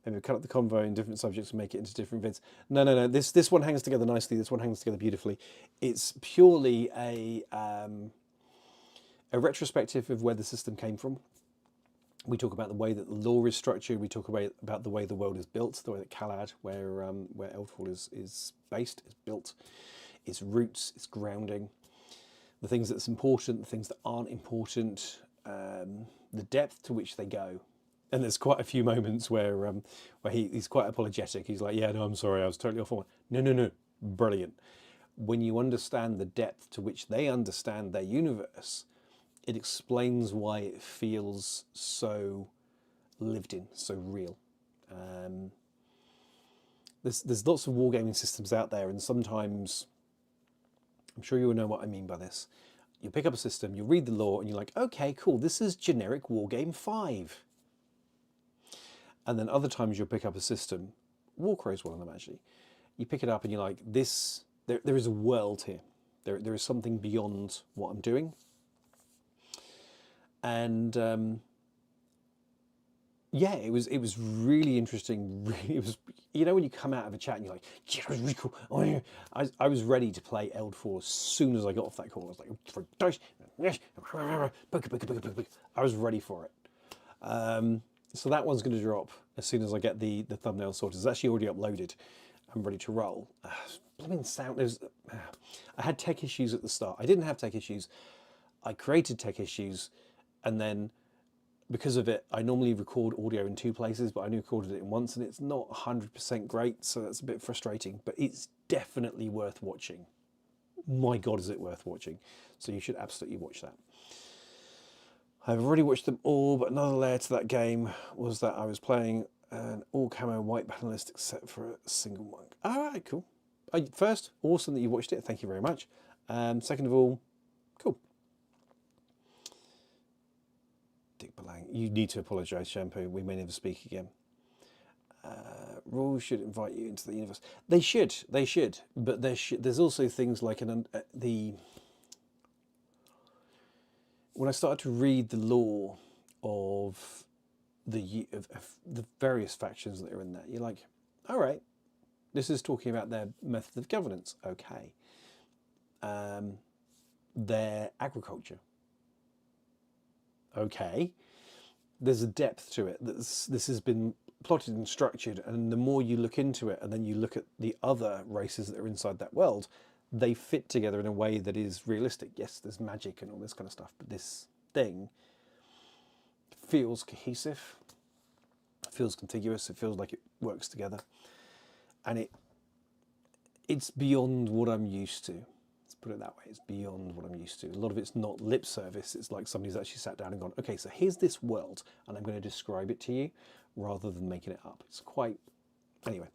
Maybe cut up the convo in different subjects and make it into different vids. No. This one hangs together nicely. This one hangs together beautifully. It's purely a retrospective of where the system came from. We talk about the way that the lore is structured. We talk about the way the world is built, the way that Kalad, where Eldfall is based, is built, its roots, its grounding, the things that's important, the things that aren't important, the depth to which they go. And there's quite a few moments where he's quite apologetic. He's like, yeah, no, I'm sorry, I was totally off on one. No, brilliant. When you understand the depth to which they understand their universe, it explains why it feels so lived in, so real. There's lots of wargaming systems out there, and sometimes, I'm sure you'll know what I mean by this. You pick up a system, you read the lore, and you're like, okay, cool, this is generic Wargame 5. And then other times you'll pick up a system, Warcrow is one of them actually. You pick it up and you're like, there is a world here. There is something beyond what I'm doing. And yeah, it was really interesting. Really, it was, you know, when you come out of a chat and you're like, yeah, it was really cool. Oh, yeah. I was ready to play Eld4 as soon as I got off that call. I was like, for dice, I was ready for it. So that one's going to drop as soon as I get the thumbnail sorted. It's actually already uploaded. I'm ready to roll. Blooming sound. I had tech issues at the start. I didn't have tech issues. I created tech issues, and then because of it, I normally record audio in 2 places, but I only recorded it in once, and it's not 100% great, so that's a bit frustrating, but it's definitely worth watching. My God, is it worth watching. So you should absolutely watch that. I've already watched them all, but another layer to that game was that I was playing an all-camo white panelist except for a single monk. All right, cool. First, awesome that you watched it. Thank you very much. Second of all, cool. Dick Belang, you need to apologise, Shampoo. We may never speak again. Rules should invite you into the universe. They should. But there's also things like when I started to read the lore of the various factions that are in there, you're like, all right, this is talking about their method of governance. Okay. Their agriculture. Okay. There's a depth to it. This has been plotted and structured, and the more you look into it and then you look at the other races that are inside that world, they fit together in a way that is realistic. Yes, there's magic and all this kind of stuff, but this thing feels cohesive, it feels contiguous, it feels like it works together, and it's beyond what I'm used to. Let's put it that way. It's beyond what I'm used to. A lot of it's not lip service. It's like somebody's actually sat down and gone, okay, so here's this world, and I'm going to describe it to you rather than making it up. It's quite, anyway,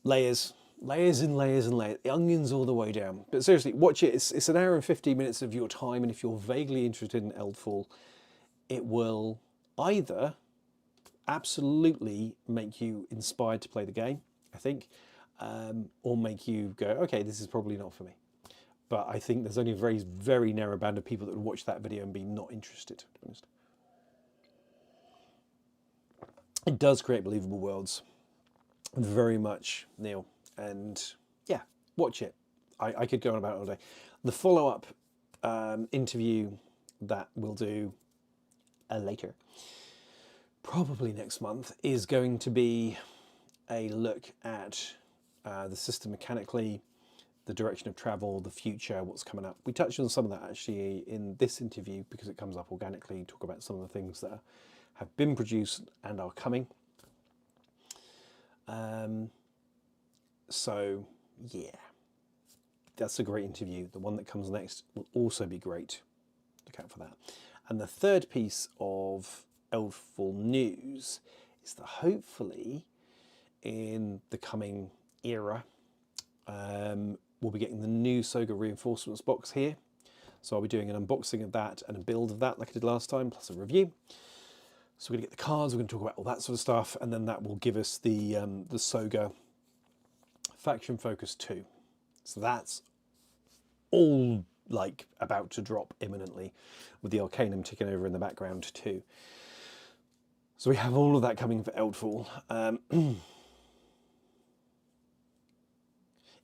layers and layers and layers, the onions all the way down. But seriously, watch it. It's an hour and 15 minutes of your time, and if you're vaguely interested in Eldfall, it will either absolutely make you inspired to play the game, I think, or make you go, okay, this is probably not for me. But I think there's only a very, very narrow band of people that would watch that video and be not interested, to be honest. It does create believable worlds, very much, Neil. And yeah, watch it. I could go on about it all day. The follow-up interview that we'll do later, probably next month, is going to be a look at the system mechanically, the direction of travel, the future, what's coming up. We touched on some of that actually in this interview because it comes up organically, talk about some of the things that have been produced and are coming. So yeah, that's a great interview. The one that comes next will also be great. Look out for that. And the third piece of Eldfall news is that hopefully in the coming era, we'll be getting the new Soga reinforcements box here. So I'll be doing an unboxing of that and a build of that like I did last time, plus a review. So we're going to get the cards, we're going to talk about all that sort of stuff, and then that will give us the Soga Faction Focus 2. So that's all like about to drop imminently, with the Arcanum ticking over in the background too. So we have all of that coming for Eldfall.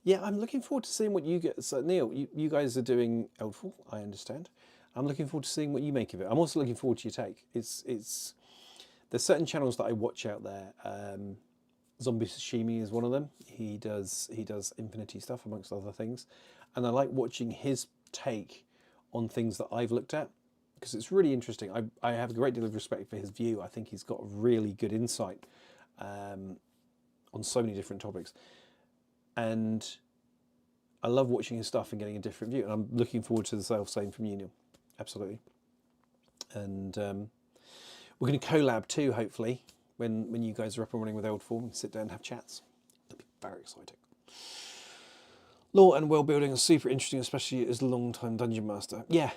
Yeah, I'm looking forward to seeing what you get. So Neil, you guys are doing Eldfall, I understand. I'm looking forward to seeing what you make of it. I'm also looking forward to your take. There's certain channels that I watch out there. Zombie Sashimi is one of them. He does Infinity stuff amongst other things, and I like watching his take on things that I've looked at because it's really interesting. I have a great deal of respect for his view. I think he's got really good insight on so many different topics, and I love watching his stuff and getting a different view. And I'm looking forward to the same from you, Neil. Absolutely. And we're going to collab too, hopefully. when you guys are up and running with Eldfall and sit down and have chats. It'll be very exciting. Lore and world building are super interesting, especially as a long-time dungeon master. Yeah,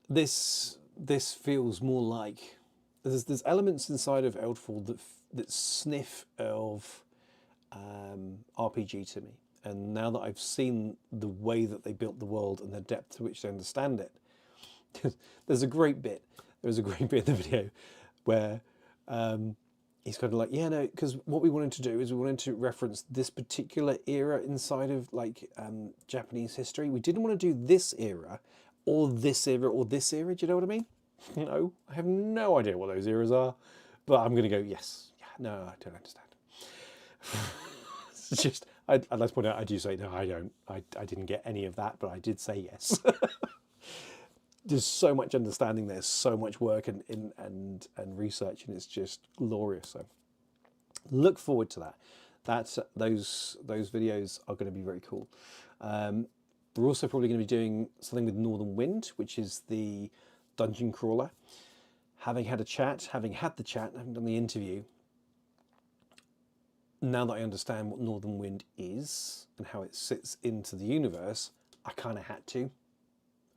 this feels more like there's elements inside of Eldfall that sniff of RPG to me. And now that I've seen the way that they built the world and the depth to which they understand it, there's a great bit. There was a great bit in the video where he's kind of like, yeah, no, because what we wanted to do is we wanted to reference this particular era inside of like Japanese history. We didn't want to do this era or this era or this era. Do you know what I mean? No, I have no idea what those eras are, but I'm going to go, yes. Yeah, no, I don't understand. It's just, I'd like to point out, I do say, no, I don't. I didn't get any of that, but I did say yes. There's so much understanding there, so much work and research, and it's just glorious. So look forward to that. Those videos are going to be very cool. We're also probably going to be doing something with Northern Wind, which is the dungeon crawler. Having had the chat, having done the interview, now that I understand what Northern Wind is and how it sits into the universe, I kind of had to.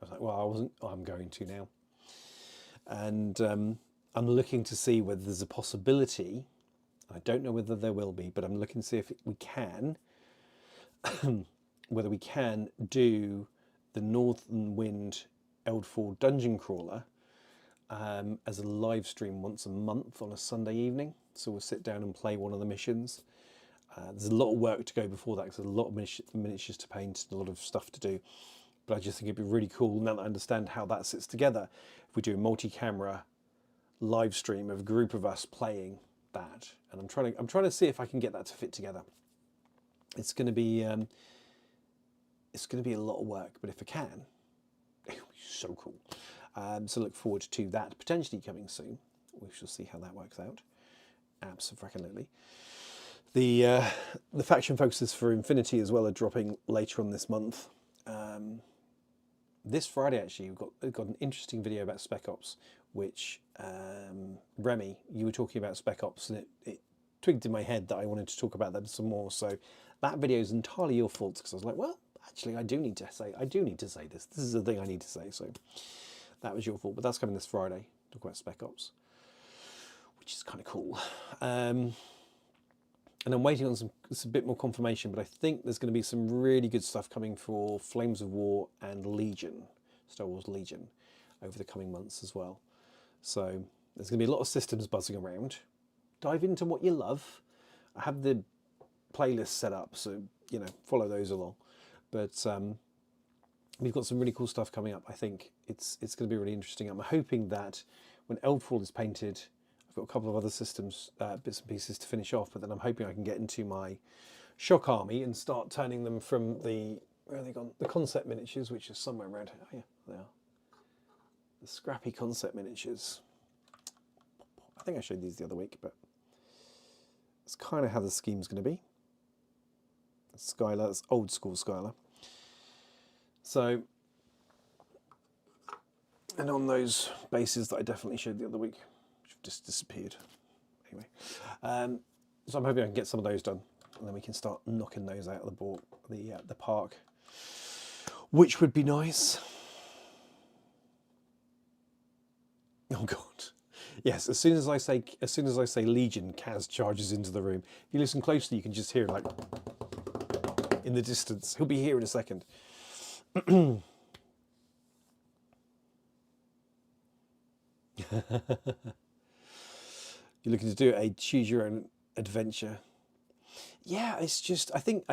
I was like, well, I wasn't. Oh, I'm going to now. And I'm looking to see whether there's a possibility. I don't know whether there will be, but I'm looking to see if we can, whether we can do the Northern Wind Eldfall dungeon crawler as a live stream once a month on a Sunday evening. So we'll sit down and play one of the missions. There's a lot of work to go before that because there's a lot of miniatures to paint and a lot of stuff to do. But I just think it'd be really cool now that I understand how that sits together. If we do a multi-camera live stream of a group of us playing that, and I'm trying to see if I can get that to fit together. It's going to be a lot of work, but if I can, it'll be so cool. So look forward to that potentially coming soon. We shall see how that works out. Absolutely. The faction focuses for Infinity as well are dropping later on this month. This Friday actually we've got an interesting video about Spec Ops, which Remy, you were talking about Spec Ops, and it twigged in my head that I wanted to talk about them some more. So that video is entirely your fault because I was like, well, actually, I do need to say this. This is the thing I need to say. So that was your fault, but that's coming this Friday. Talk about Spec Ops, which is kind of cool. And I'm waiting on some bit more confirmation, but I think there's going to be some really good stuff coming for Flames of War and Legion, Star Wars Legion, over the coming months as well. So there's going to be a lot of systems buzzing around. Dive into what you love. I have the playlist set up, so you know, follow those along. But we've got some really cool stuff coming up. I think it's going to be really interesting. I'm hoping that when Eldfall is painted, I've got a couple of other systems, bits and pieces to finish off, but then I'm hoping I can get into my shock army and start turning them from the, where are they gone? The concept miniatures, which is somewhere around here. Oh yeah, they are. The scrappy concept miniatures. I think I showed these the other week, but it's kind of how the scheme's going to be. Skylar, that's old school Skylar. So, and on those bases that I definitely showed the other week, which have just disappeared. Anyway, so I'm hoping I can get some of those done, and then we can start knocking those out of the park, which would be nice. Oh God, yes. As soon as I say Legion, Kaz charges into the room. If you listen closely, you can just hear him like in the distance. He'll be here in a second. You're looking to do a choose your own adventure. Yeah, it's just I think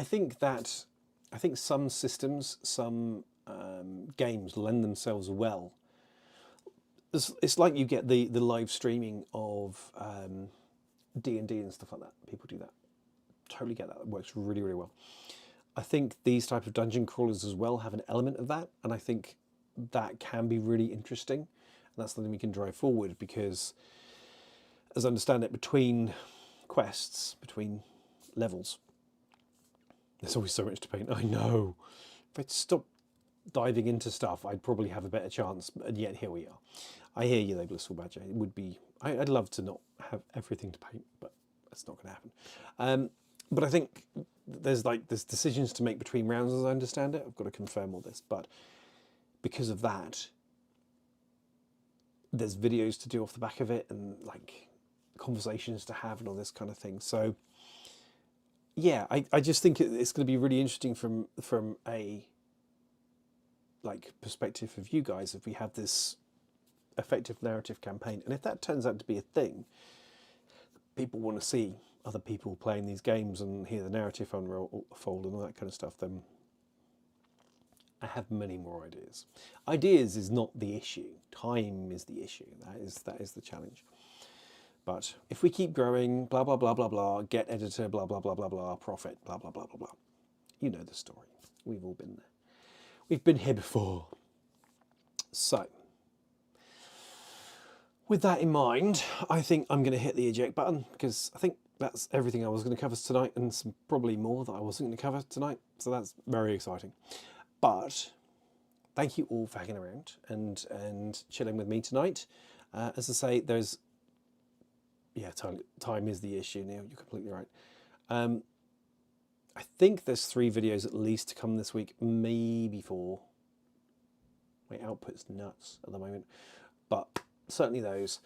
some systems, some games lend themselves well. It's like you get the live streaming of D&D and stuff like that. People do that. Totally get that. It works really, really well. I think these type of dungeon crawlers as well have an element of that, and I think that can be really interesting. And that's something we can drive forward because, as I understand it, between quests, between levels, there's always so much to paint. I know. If I'd stop diving into stuff, I'd probably have a better chance, and yet here we are. I hear you though, Blissful Badger. It would be I'd love to not have everything to paint, but that's not going to happen. But I think there's decisions to make between rounds, as I understand it. I've got to confirm all this, but because of that, there's videos to do off the back of it, and like conversations to have and all this kind of thing. So yeah, I just think it's going to be really interesting from a like perspective of you guys if we have this effective narrative campaign, and if that turns out to be a thing, people want to see other people playing these games and hear the narrative unfold and all that kind of stuff, then I have many more ideas. Ideas is not the issue. Time is the issue. That is the challenge. But if we keep growing, blah, blah, blah, blah, blah, get editor, blah, blah, blah, blah, blah, profit, blah, blah, blah, blah, blah. You know the story. We've all been there. We've been here before. So, with that in mind, I think I'm going to hit the eject button, because I think that's everything I was going to cover tonight, and some probably more that I wasn't going to cover tonight. So that's very exciting. But thank you all for hanging around and chilling with me tonight. As I say, there's, yeah, time is the issue, Neil. You're completely right. I think there's 3 videos at least to come this week, maybe 4. My output's nuts at the moment, but certainly those.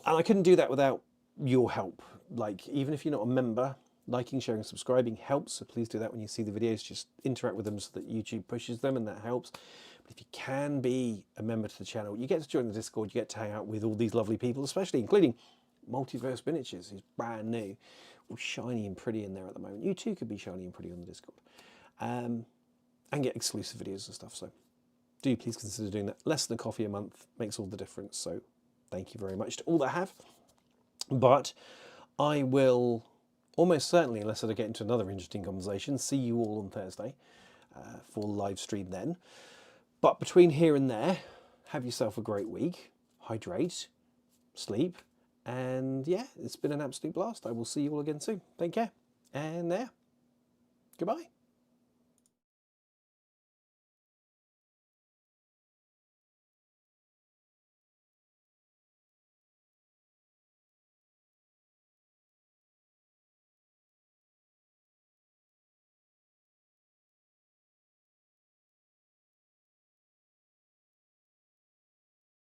And I couldn't do that without your help. Like, even if you're not a member, liking, sharing, subscribing helps. So please do that when you see the videos. Just interact with them so that YouTube pushes them, and that helps. But if you can be a member to the channel, you get to join the Discord, you get to hang out with all these lovely people, especially including Multiverse Miniatures, who's brand new, all shiny and pretty in there at the moment. You too could be shiny and pretty on the Discord, and get exclusive videos and stuff. So do please consider doing that. Less than a coffee a month makes all the difference. So thank you very much to all that have. But I will almost certainly, unless I get into another interesting conversation, see you all on Thursday for live stream then. But between here and there, have yourself a great week. Hydrate, sleep, and yeah, it's been an absolute blast. I will see you all again soon. Take care, and goodbye.